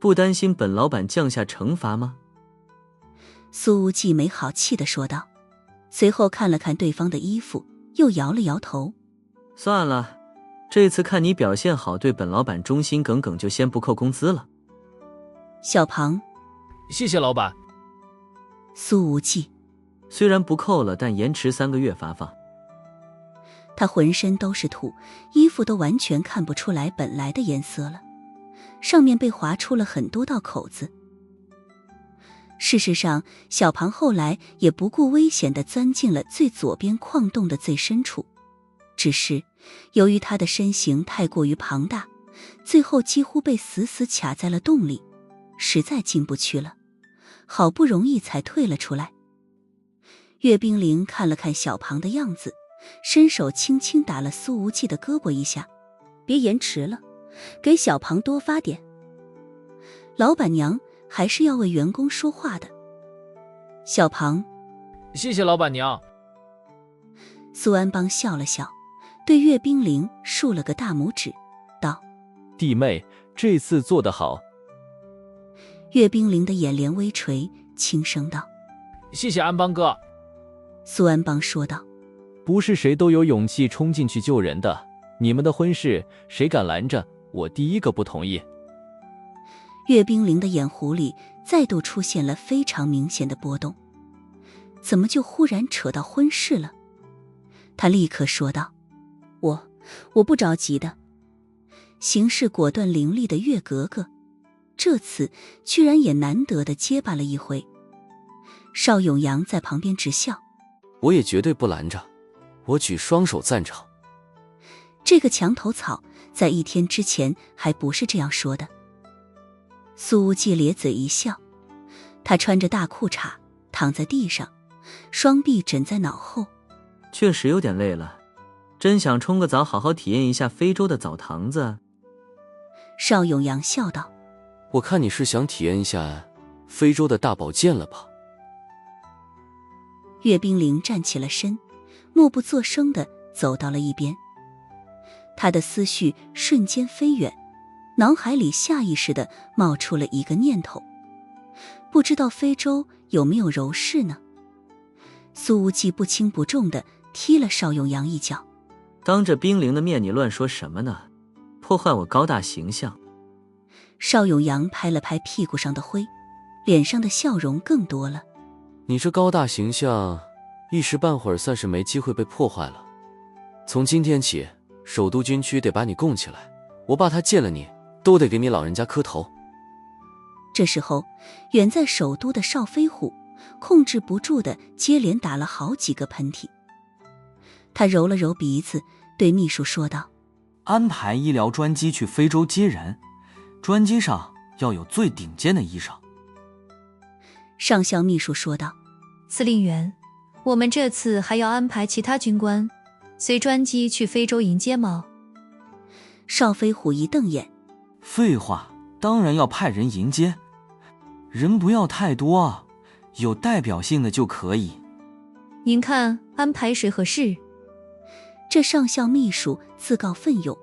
不担心本老板降下惩罚吗？苏无忌没好气地说道，随后看了看对方的衣服，又摇了摇头。算了，这次看你表现好，对本老板忠心耿耿，就先不扣工资了。小庞：谢谢老板。苏无忌：虽然不扣了，但延迟3个月发放。他浑身都是土，衣服都完全看不出来本来的颜色了，上面被划出了很多道口子。事实上，小庞后来也不顾危险地钻进了最左边矿洞的最深处，只是由于他的身形太过于庞大，最后几乎被死死卡在了洞里，实在进不去了，好不容易才退了出来。岳冰凌看了看小庞的样子，伸手轻轻打了苏无忌的胳膊一下：别延迟了，给小庞多发点。老板娘还是要为员工说话的。小庞：谢谢老板娘。苏安邦笑了笑，对岳冰凌竖了个大拇指，道：弟妹，这次做得好。岳冰凌的眼帘微垂，轻声道：谢谢安邦哥。苏安邦说道：不是谁都有勇气冲进去救人的，你们的婚事谁敢拦着，我第一个不同意。岳冰凌的眼弧里再度出现了非常明显的波动，怎么就忽然扯到婚事了？他立刻说道：我不着急的。行事果断伶俐的岳格格，这次居然也难得的结巴了一回。邵永阳在旁边直笑：我也绝对不拦着，我举双手赞成。这个墙头草在1天之前还不是这样说的。苏无忌咧嘴一笑，他穿着大裤衩躺在地上，双臂枕在脑后。确实有点累了，真想冲个澡，好好体验一下非洲的澡堂子。邵永阳笑道：我看你是想体验一下非洲的大保健了吧？岳冰凌站起了身，默不作声地走到了一边。他的思绪瞬间飞远，脑海里下意识地冒出了一个念头：不知道非洲有没有柔式呢？苏无忌不轻不重地踢了邵永阳一脚：当着冰凌的面你乱说什么呢？破坏我高大形象。邵永阳拍了拍屁股上的灰，脸上的笑容更多了。你这高大形象一时半会儿算是没机会被破坏了。从今天起，首都军区得把你供起来，我爸他见了你都得给你老人家磕头。这时候，远在首都的邵飞虎控制不住的接连打了好几个喷嚏。他揉了揉鼻子，对秘书说道：安排医疗专机去非洲接人，专机上要有最顶尖的医生。上校秘书说道：司令员，我们这次还要安排其他军官随专机去非洲迎接吗？邵飞虎一瞪眼：废话，当然要派人迎接，人不要太多啊，有代表性的就可以。您看安排谁合适？这上校秘书自告奋勇：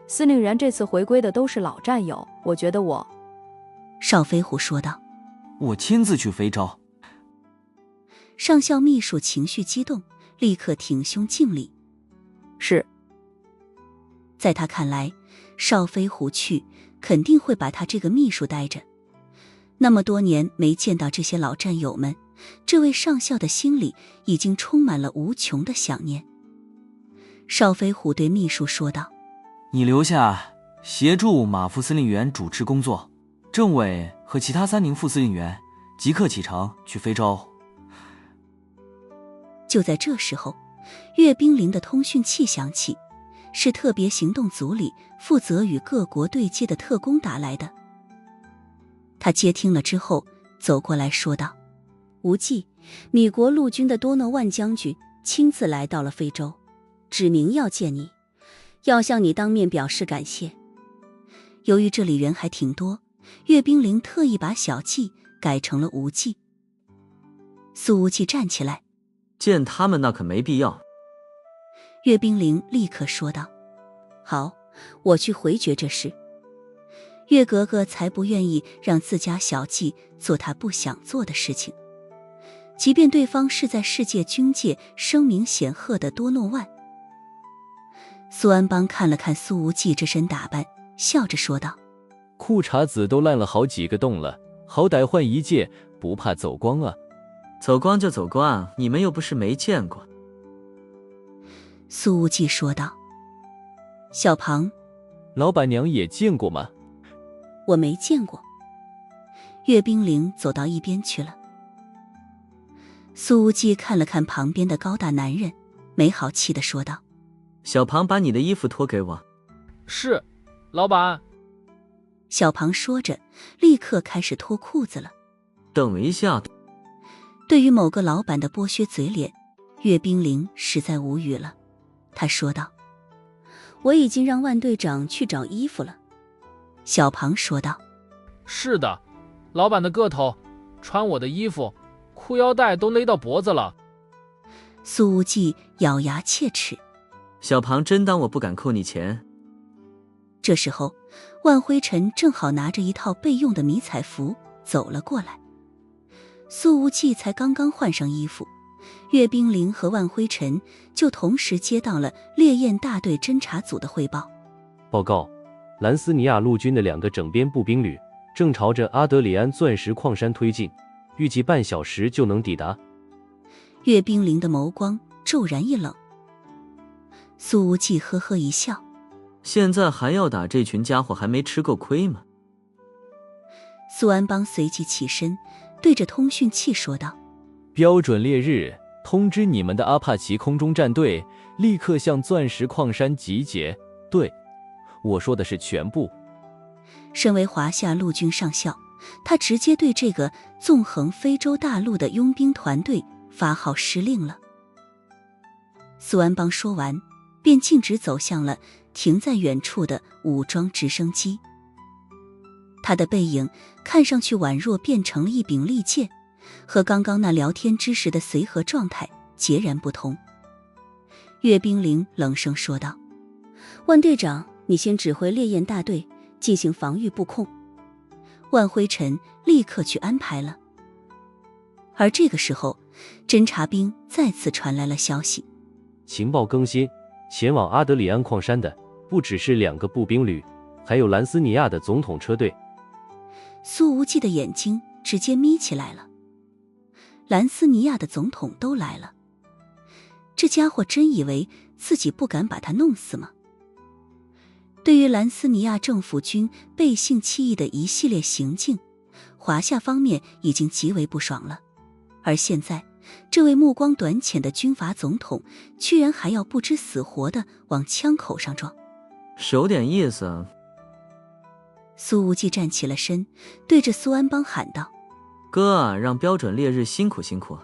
司令员这次回归的都是老战友，我觉得我……邵飞虎说道：我亲自去非洲。上校秘书情绪激动，立刻挺胸敬礼。是。在他看来，邵飞虎去肯定会把他这个秘书带着。那么多年没见到这些老战友们，这位上校的心里已经充满了无穷的想念。邵飞虎对秘书说道：你留下协助马副司令员主持工作，政委和其他3名副司令员即刻启程去非洲。就在这时候，阅兵营的通讯器响起，是特别行动组里负责与各国对接的特工打来的。他接听了之后走过来说道：无忌，米国陆军的多诺万将军亲自来到了非洲，指明要见你，要向你当面表示感谢。由于这里人还挺多，阅兵营特意把小季改成了无忌。苏无忌站起来：见他们那可没必要。阅兵营立刻说道：好，我去回绝这事。岳格格才不愿意让自家小季做他不想做的事情，即便对方是在世界军界声名显赫的多诺万。苏安邦看了看苏无忌这身打扮，笑着说道：裤衩子都烂了好几个洞了，好歹换一件，不怕走光啊。走光就走光，你们又不是没见过。苏无忌说道：小庞，老板娘也见过吗？我没见过。阅兵营走到一边去了。苏无忌看了看旁边的高大男人，没好气地说道：小庞，把你的衣服脱给我。是，老板。小庞说着，立刻开始脱裤子了。等我一下。对于某个老板的剥削嘴脸，阅兵营实在无语了。他说道：我已经让万队长去找衣服了。小庞说道：是的，老板的个头，穿我的衣服，裤腰带都勒到脖子了。苏无忌咬牙切齿：小庞，真当我不敢扣你钱？这时候，万辉尘正好拿着一套备用的迷彩服走了过来。苏无忌才刚刚换上衣服，阅兵营和万辉尘就同时接到了烈焰大队侦察组的汇报。报告，兰斯尼亚陆军的2个整编步兵旅正朝着阿德里安钻石矿山推进，预计半小时就能抵达。阅兵营的眸光骤然一冷。苏无忌呵呵一笑：现在还要打，这群家伙还没吃够亏吗？苏安邦随即起身，对着通讯器说道：标准烈日，通知你们的阿帕奇空中战队立刻向钻石矿山集结。对，我说的是全部。身为华夏陆军上校，他直接对这个纵横非洲大陆的佣兵团队发号施令了。苏安邦说完，便径直走向了停在远处的武装直升机。他的背影看上去宛若变成了一柄利剑，和刚刚那聊天之时的随和状态截然不同。阅兵营冷声说道：万队长，你先指挥烈焰大队进行防御布控。万辉尘立刻去安排了。而这个时候，侦察兵再次传来了消息：情报更新，前往阿德里安矿山的不只是2个步兵旅，还有兰斯尼亚的总统车队。苏无忌的眼睛直接眯起来了。兰斯尼亚的总统都来了，这家伙真以为自己不敢把他弄死吗？对于兰斯尼亚政府军背信弃义的一系列行径，华夏方面已经极为不爽了。而现在，这位目光短浅的军阀总统居然还要不知死活地往枪口上撞，是有点意思。苏无忌站起了身，对着苏安邦喊道：哥，让标准烈日辛苦辛苦，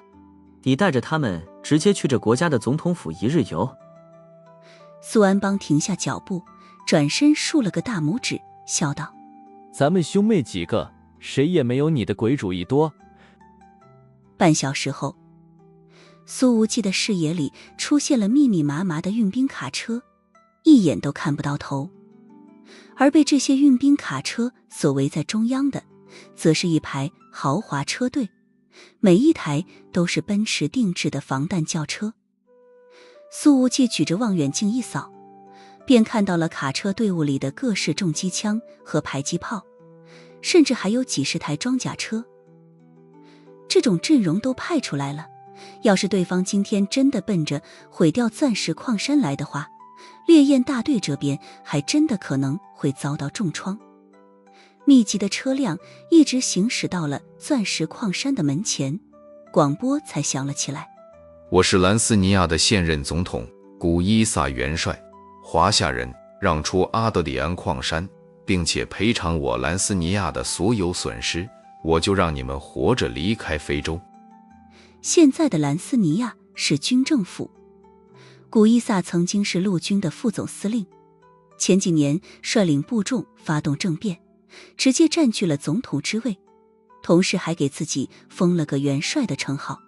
你带着他们直接去这国家的总统府一日游。苏安邦停下脚步，转身竖了个大拇指，笑道：咱们兄妹几个谁也没有你的鬼主意多。半小时后，苏无忌的视野里出现了密密麻麻的运兵卡车，一眼都看不到头。而被这些运兵卡车所围在中央的，则是一排豪华车队，每一台都是奔驰定制的防弹轿车。苏无忌举着望远镜一扫，便看到了卡车队伍里的各式重机枪和迫击炮，甚至还有几十台装甲车。这种阵容都派出来了，要是对方今天真的奔着毁掉钻石矿山来的话，烈焰大队这边还真的可能会遭到重创。密集的车辆一直行驶到了钻石矿山的门前，广播才响了起来：我是兰斯尼亚的现任总统古伊萨元帅，华夏人让出阿德里安矿山，并且赔偿我兰斯尼亚的所有损失，我就让你们活着离开非洲。现在的兰斯尼亚是军政府，古伊萨曾经是陆军的副总司令，前几年率领部众发动政变，直接占据了总统之位，同时还给自己封了个元帅的称号。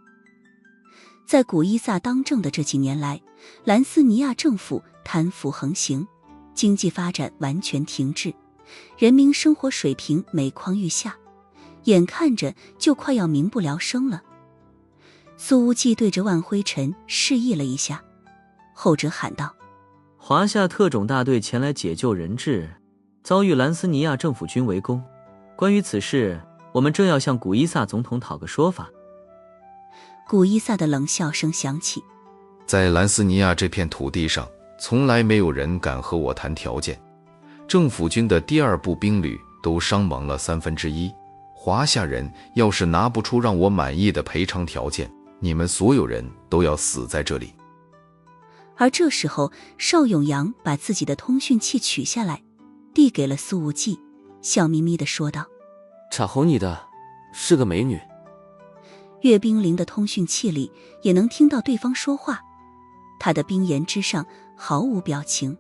在古伊萨当政的这几年来，兰斯尼亚政府贪腐横行，经济发展完全停滞，人民生活水平每况愈下，眼看着就快要民不聊生了。苏无忌对着万辉尘示意了一下，后者喊道：华夏特种大队前来解救人质，遭遇兰斯尼亚政府军围攻，关于此事，我们正要向古伊萨总统讨个说法。古伊萨的冷笑声响起：在兰斯尼亚这片土地上，从来没有人敢和我谈条件，政府军的第2步兵旅都伤亡了1/3，华夏人要是拿不出让我满意的赔偿条件，你们所有人都要死在这里。而这时候，邵永阳把自己的通讯器取下来，递给了苏无忌，笑眯眯地说道：插吼你的是个美女。岳冰凌的通讯器里也能听到对方说话，他的冰颜之上毫无表情。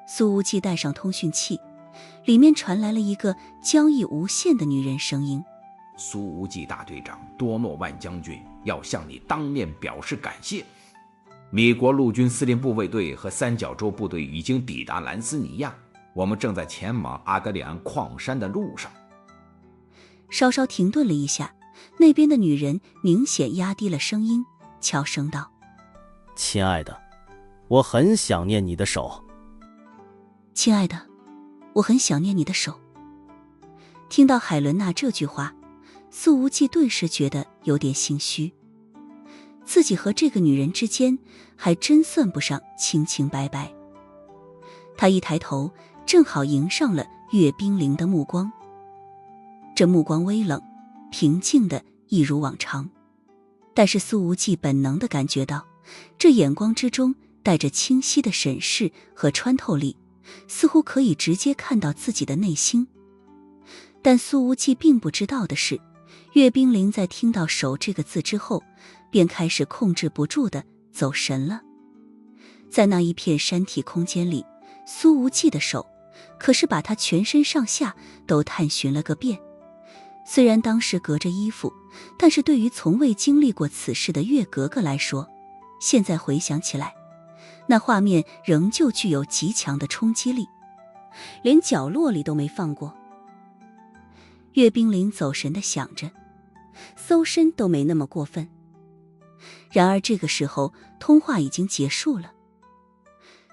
苏无忌带上通讯器，里面传来了一个娇逸无限的女人声音：苏无忌大队长，多诺万将军要向你当面表示感谢。米国陆军司令部卫队和三角洲部队已经抵达兰斯尼亚，我们正在前往阿德里安矿山的路上。稍稍停顿了一下，那边的女人明显压低了声音，悄声道：亲爱的，我很想念你的手。亲爱的，我很想念你的手。听到海伦娜这句话，苏无忌顿时觉得有点心虚，自己和这个女人之间还真算不上清清白白。他一抬头，正好迎上了岳冰凌的目光，这目光微冷，平静的一如往常，但是苏无忌本能地感觉到，这眼光之中带着清晰的审视和穿透力，似乎可以直接看到自己的内心。但苏无忌并不知道的是，岳冰凌在听到手这个字之后，便开始控制不住地走神了。在那一片山体空间里，苏无忌的手可是把他全身上下都探寻了个遍。虽然当时隔着衣服，但是对于从未经历过此事的岳格格来说，现在回想起来，那画面仍旧具有极强的冲击力，连角落里都没放过。岳冰凌走神地想着，搜身都没那么过分。然而这个时候，通话已经结束了，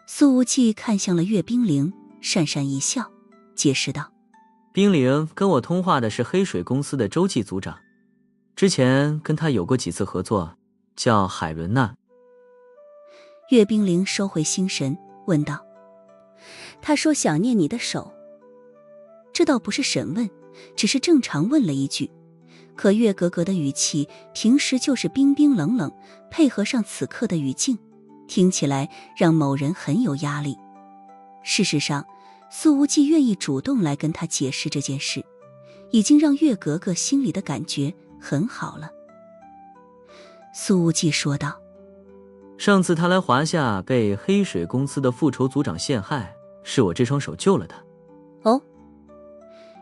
苏无忌看向了岳冰凌，讪讪一笑，解释道：冰凌跟我通话的是黑水公司的周记组长，之前跟他有过几次合作，叫海伦娜。岳冰凌收回心神，问道：他说想念你的手。这倒不是审问，只是正常问了一句，可岳格格的语气平时就是冰冰冷冷，配合上此刻的语境，听起来让某人很有压力。事实上，苏无忌愿意主动来跟他解释这件事，已经让岳格格心里的感觉很好了。苏无忌说道：上次他来华夏被黑水公司的复仇组长陷害，是我这双手救了他。哦，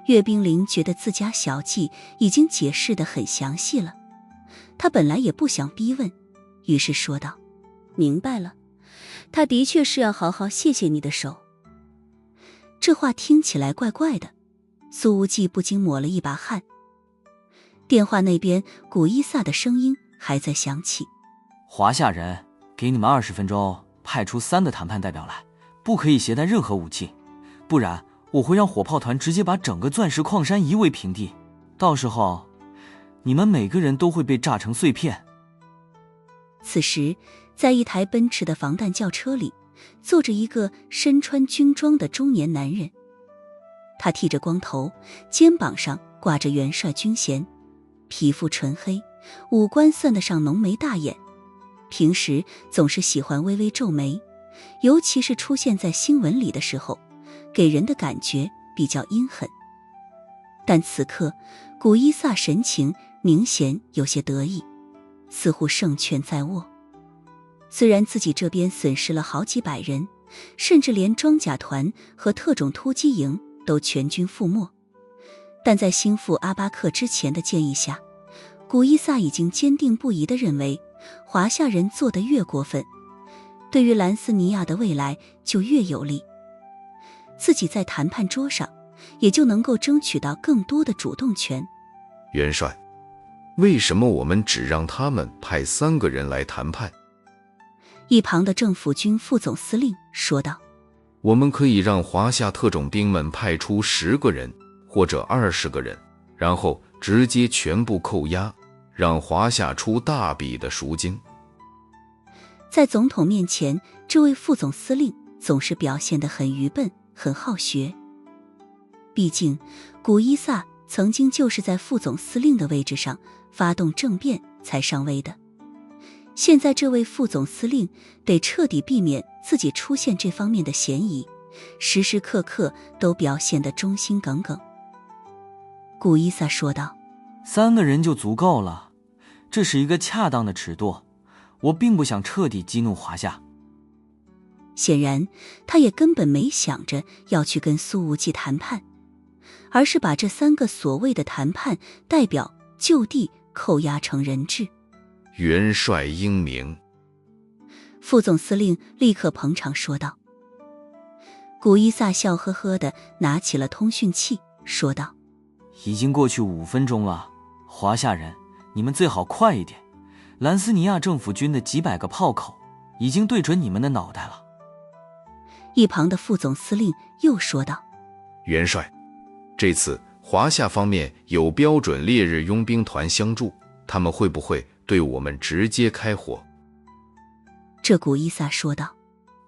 岳冰凌觉得自家小计已经解释得很详细了，他本来也不想逼问，于是说道：明白了，他的确是要好好谢谢你的手。这话听起来怪怪的，苏无忌不禁抹了一把汗。电话那边古伊萨的声音还在响起：华夏人，给你们20分钟，派出3个谈判代表来，不可以携带任何武器，不然我会让火炮团直接把整个钻石矿山夷为平地，到时候你们每个人都会被炸成碎片。此时，在一台奔驰的防弹轿车里，坐着一个身穿军装的中年男人，他剃着光头，肩膀上挂着元帅军衔，皮肤纯黑，五官算得上浓眉大眼，平时总是喜欢微微皱眉，尤其是出现在新闻里的时候，给人的感觉比较阴狠。但此刻古伊萨神情明显有些得意，似乎胜券在握。虽然自己这边损失了好几百人，甚至连装甲团和特种突击营都全军覆没，但在心腹阿巴克之前的建议下，古伊萨已经坚定不移地认为，华夏人做得越过分，对于兰斯尼亚的未来就越有利，自己在谈判桌上也就能够争取到更多的主动权。元帅，为什么我们只让他们派3个人来谈判？一旁的政府军副总司令说道：我们可以让华夏特种兵们派出10个人或者20个人，然后直接全部扣押，让华夏出大笔的赎金。在总统面前，这位副总司令总是表现得很愚笨，很好学。毕竟古伊萨曾经就是在副总司令的位置上发动政变才上位的，现在这位副总司令得彻底避免自己出现这方面的嫌疑，时时刻刻都表现得忠心耿耿。古伊萨说道：3个人就足够了，这是一个恰当的尺度，我并不想彻底激怒华夏。显然他也根本没想着要去跟苏无忌谈判，而是把这3个所谓的谈判代表就地扣押成人质。元帅英明。副总司令立刻捧场说道。古伊萨笑呵呵地拿起了通讯器说道：已经过去5分钟了，华夏人，你们最好快一点，兰斯尼亚政府军的几百个炮口已经对准你们的脑袋了。一旁的副总司令又说道：元帅，这次华夏方面有标准烈日佣兵团相助，他们会不会对我们直接开火？这古伊萨说道：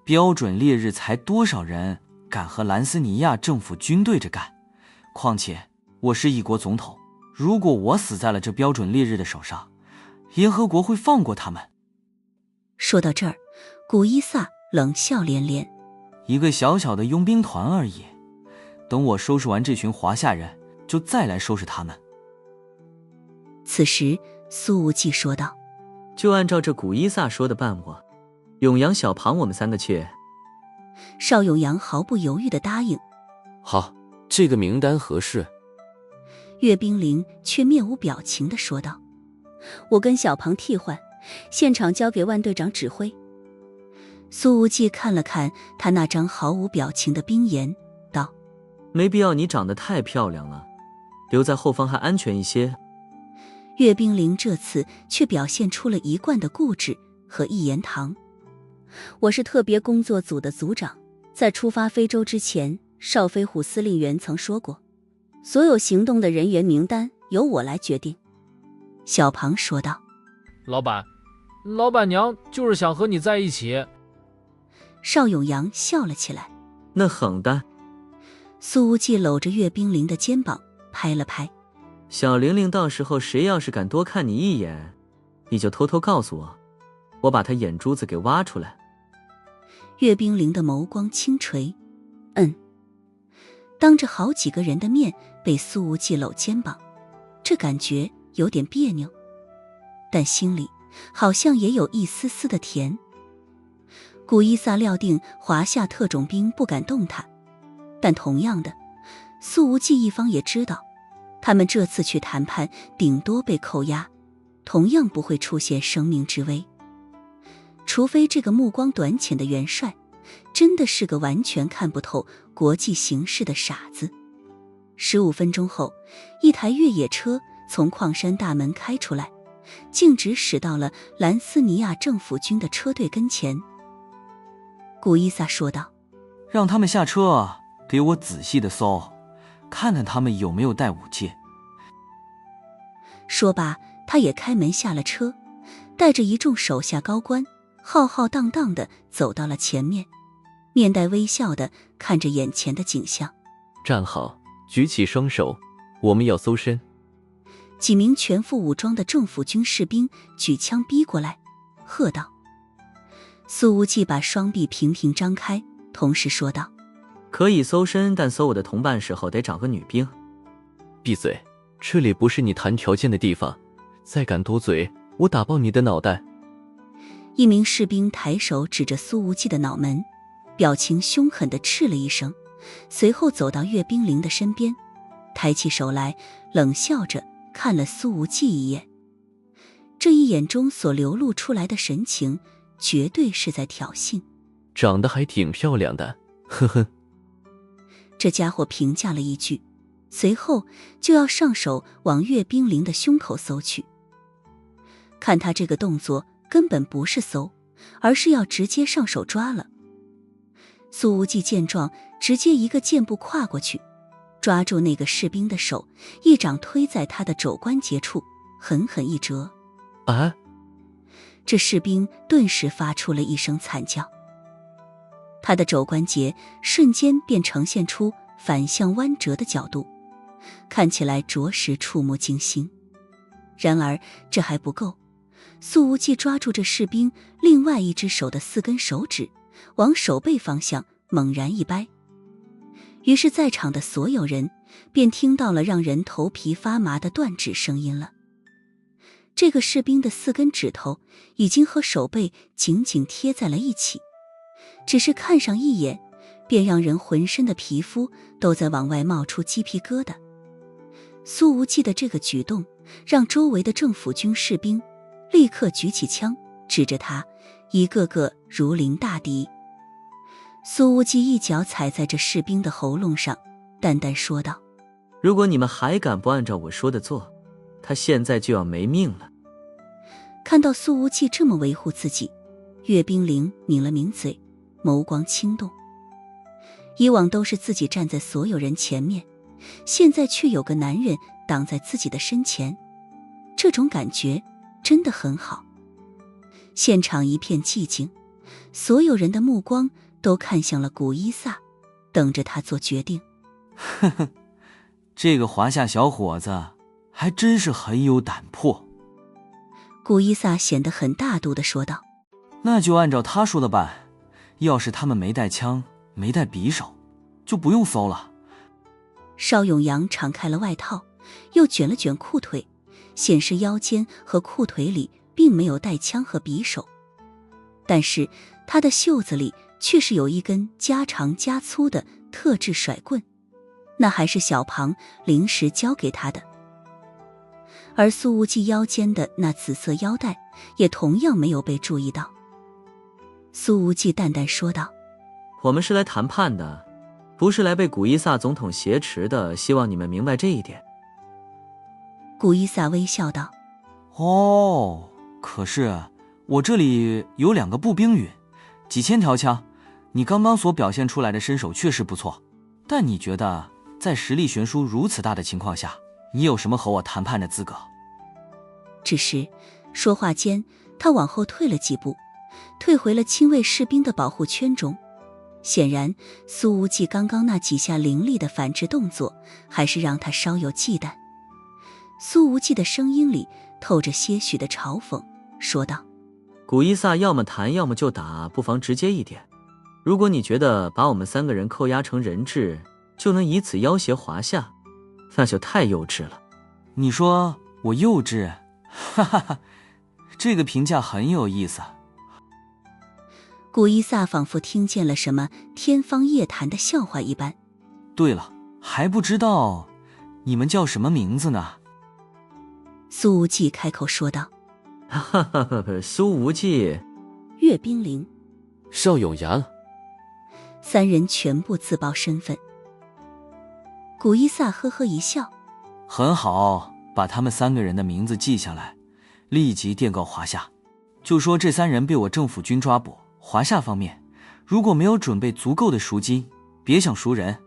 标准烈日才多少人敢和兰斯尼亚政府军对着干？况且我是一国总统，如果我死在了这标准烈日的手上，联合国会放过他们。说到这儿，古伊萨冷笑连连：一个小小的佣兵团而已，等我收拾完这群华夏人，就再来收拾他们。此时苏无忌说道：就按照这古伊萨说的办我，永阳、小庞我们3个去。邵永阳毫不犹豫地答应。好，这个名单合适。岳冰凌却面无表情地说道：我跟小庞替换，现场交给万队长指挥。苏无忌看了看他那张毫无表情的冰颜，道：没必要，你长得太漂亮了，留在后方还安全一些。岳冰凌这次却表现出了一贯的固执和一言堂。我是特别工作组的组长，在出发非洲之前，邵飞虎司令员曾说过，所有行动的人员名单由我来决定。小庞说道。老板娘就是想和你在一起。邵永阳笑了起来。那狠的。苏无忌搂着岳冰凌的肩膀拍了拍。小玲玲，到时候谁要是敢多看你一眼，你就偷偷告诉我，我把他眼珠子给挖出来。岳冰凌的眸光轻垂，当着好几个人的面被苏无忌搂肩膀，这感觉有点别扭，但心里好像也有一丝丝的甜。古伊萨料定华夏特种兵不敢动他，但同样的，苏无忌一方也知道，他们这次去谈判顶多被扣押，同样不会出现生命之危。除非这个目光短浅的元帅真的是个完全看不透国际形势的傻子。15分钟后，一台越野车从矿山大门开出来，径直驶到了兰斯尼亚政府军的车队跟前。古伊萨说道：让他们下车，给我仔细的搜，看看他们有没有带武器。说罢，他也开门下了车，带着一众手下高官浩浩荡荡地走到了前面，面带微笑地看着眼前的景象。站好，举起双手，我们要搜身。几名全副武装的政府军士兵举枪逼过来，喝道。苏无忌把双臂频频张开，同时说道：可以搜身，但搜我的同伴时候得找个女兵。闭嘴，这里不是你谈条件的地方，再敢多嘴，我打爆你的脑袋。一名士兵抬手指着苏无忌的脑门，表情凶狠地斥了一声，随后走到岳冰凌的身边，抬起手来，冷笑着看了苏无忌一眼。这一眼中所流露出来的神情，绝对是在挑衅。长得还挺漂亮的，呵呵。这家伙评价了一句，随后就要上手往岳冰凌的胸口搜去。看他这个动作，根本不是搜，而是要直接上手抓了。苏无忌见状，直接一个箭步跨过去，抓住那个士兵的手，一掌推在他的肘关节处，狠狠一折。啊！这士兵顿时发出了一声惨叫，他的肘关节瞬间便呈现出反向弯折的角度，看起来着实触目惊心。然而这还不够，苏无忌抓住这士兵另外一只手的4根手指，往手背方向猛然一掰，于是在场的所有人便听到了让人头皮发麻的断指声音了。这个士兵的4根指头已经和手背紧紧贴在了一起，只是看上一眼，便让人浑身的皮肤都在往外冒出鸡皮疙瘩。苏无忌的这个举动，让周围的政府军士兵立刻举起枪，指着他，一个个如临大敌。苏无忌一脚踩在这士兵的喉咙上，淡淡说道：如果你们还敢不按照我说的做，他现在就要没命了。看到苏无忌这么维护自己，岳冰凌抿了抿嘴，眸光轻动。以往都是自己站在所有人前面，现在却有个男人挡在自己的身前，这种感觉真的很好。现场一片寂静，所有人的目光都看向了古伊萨，等着他做决定。呵呵，这个华夏小伙子还真是很有胆魄。古伊萨显得很大度地说道：那就按照他说的办，要是他们没带枪没带匕首，就不用搜了。邵永阳敞开了外套，又卷了卷裤腿，显示腰间和裤腿里并没有带枪和匕首，但是他的袖子里却是有一根加长加粗的特制甩棍，那还是小庞临时交给他的。而苏无忌腰间的那紫色腰带也同样没有被注意到。苏无忌淡淡说道：我们是来谈判的，不是来被古伊萨总统挟持的，希望你们明白这一点。古伊萨微笑道：哦，可是我这里有2个步兵营，几千条枪，你刚刚所表现出来的身手确实不错，但你觉得在实力悬殊如此大的情况下，你有什么和我谈判的资格？只是说话间，他往后退了几步，退回了亲卫士兵的保护圈中。显然，苏无忌刚刚那几下凌厉的反制动作，还是让他稍有忌惮。苏无忌的声音里透着些许的嘲讽，说道：古伊萨要么谈要么就打，不妨直接一点。如果你觉得把我们3个人扣押成人质，就能以此要挟华夏，那就太幼稚了。你说我幼稚？哈哈哈，这个评价很有意思。古伊萨仿佛听见了什么天方夜谭的笑话一般。对了，还不知道你们叫什么名字呢？苏无忌开口说道：哈哈哈，苏无忌、岳冰凌、邵永牙。3人全部自报身份。古伊萨呵呵一笑：很好，把他们3个人的名字记下来，立即电告华夏，就说这3人被我政府军抓捕。华夏方面如果没有准备足够的赎金，别想赎人。